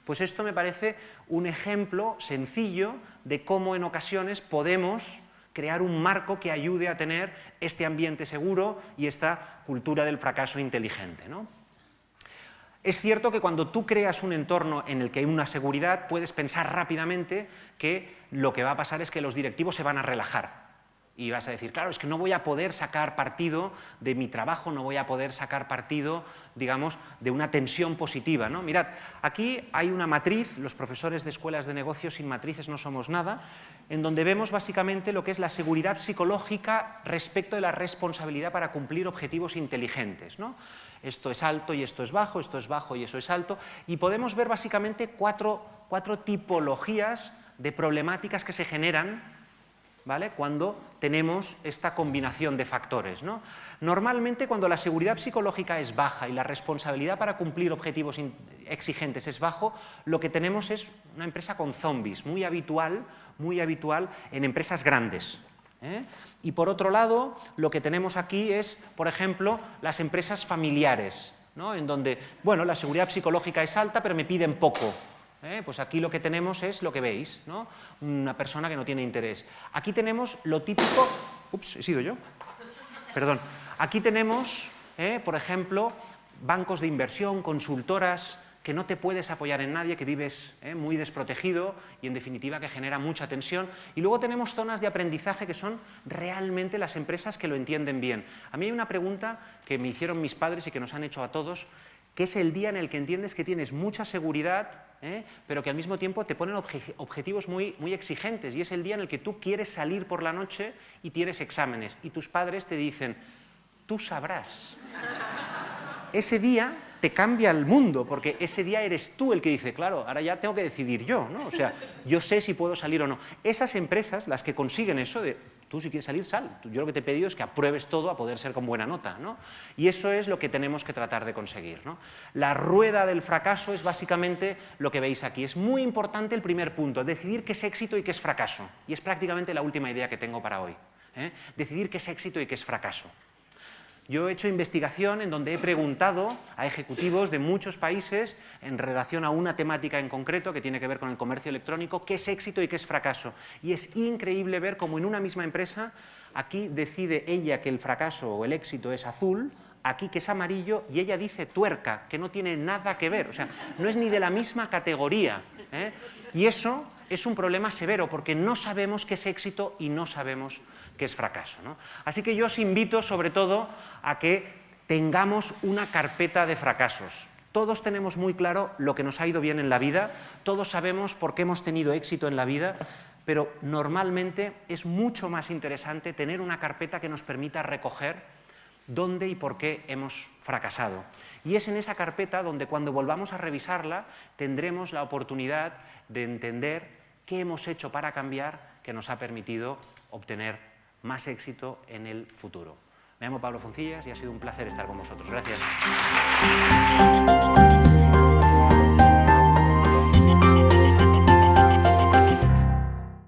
Pues esto me parece un ejemplo sencillo de cómo en ocasiones podemos crear un marco que ayude a tener este ambiente seguro y esta cultura del fracaso inteligente, ¿no? Es cierto que cuando tú creas un entorno en el que hay una seguridad, puedes pensar rápidamente que lo que va a pasar es que los directivos se van a relajar. Y vas a decir, claro, es que no voy a poder sacar partido de mi trabajo, no voy a poder sacar partido, digamos, de una tensión positiva, ¿no? Mirad, aquí hay una matriz, los profesores de escuelas de negocios sin matrices no somos nada, en donde vemos básicamente lo que es la seguridad psicológica respecto de la responsabilidad para cumplir objetivos inteligentes, ¿no? Esto es alto y esto es bajo y eso es alto, y podemos ver básicamente cuatro tipologías de problemáticas que se generan ¿vale? Cuando tenemos esta combinación de factores, ¿no? Normalmente, cuando la seguridad psicológica es baja y la responsabilidad para cumplir objetivos exigentes es bajo, lo que tenemos es una empresa con zombies, muy habitual en empresas grandes, ¿eh? Y por otro lado, lo que tenemos aquí es, por ejemplo, las empresas familiares, ¿no? En donde, bueno, la seguridad psicológica es alta, pero me piden poco. Pues aquí lo que tenemos es lo que veis, ¿no? Una persona que no tiene interés. Aquí tenemos lo típico... Ups, he sido yo. Perdón. Aquí tenemos, por ejemplo, bancos de inversión, consultoras, que no te puedes apoyar en nadie, que vives muy desprotegido y, en definitiva, que genera mucha tensión. Y luego tenemos zonas de aprendizaje que son realmente las empresas que lo entienden bien. A mí hay una pregunta que me hicieron mis padres y que nos han hecho a todos, que es el día en el que entiendes que tienes mucha seguridad, pero que al mismo tiempo te ponen objetivos muy exigentes, y es el día en el que tú quieres salir por la noche y tienes exámenes, y tus padres te dicen, tú sabrás. Ese día te cambia el mundo, porque ese día eres tú el que dice, claro, ahora ya tengo que decidir yo, ¿no? O sea, yo sé si puedo salir o no. Esas empresas, las que consiguen eso de, tú si quieres salir, sal. Yo lo que te he pedido es que apruebes todo a poder ser con buena nota, ¿no? Y eso es lo que tenemos que tratar de conseguir, ¿no? La rueda del fracaso es básicamente lo que veis aquí. Es muy importante el primer punto, decidir qué es éxito y qué es fracaso. Y es prácticamente la última idea que tengo para hoy. Decidir qué es éxito y qué es fracaso. Yo he hecho investigación en donde he preguntado a ejecutivos de muchos países en relación a una temática en concreto que tiene que ver con el comercio electrónico, qué es éxito y qué es fracaso. Y es increíble ver cómo en una misma empresa, aquí decide ella que el fracaso o el éxito es azul, aquí que es amarillo, y ella dice tuerca, que no tiene nada que ver, o sea, no es ni de la misma categoría, ¿eh? Y eso es un problema severo, porque no sabemos qué es éxito y no sabemos qué es fracaso, ¿no? Así que yo os invito, sobre todo, a que tengamos una carpeta de fracasos. Todos tenemos muy claro lo que nos ha ido bien en la vida, todos sabemos por qué hemos tenido éxito en la vida, pero normalmente es mucho más interesante tener una carpeta que nos permita recoger dónde y por qué hemos fracasado. Y es en esa carpeta donde, cuando volvamos a revisarla, tendremos la oportunidad de entender qué hemos hecho para cambiar, que nos ha permitido obtener más éxito en el futuro. Me llamo Pablo Foncillas y ha sido un placer estar con vosotros. Gracias.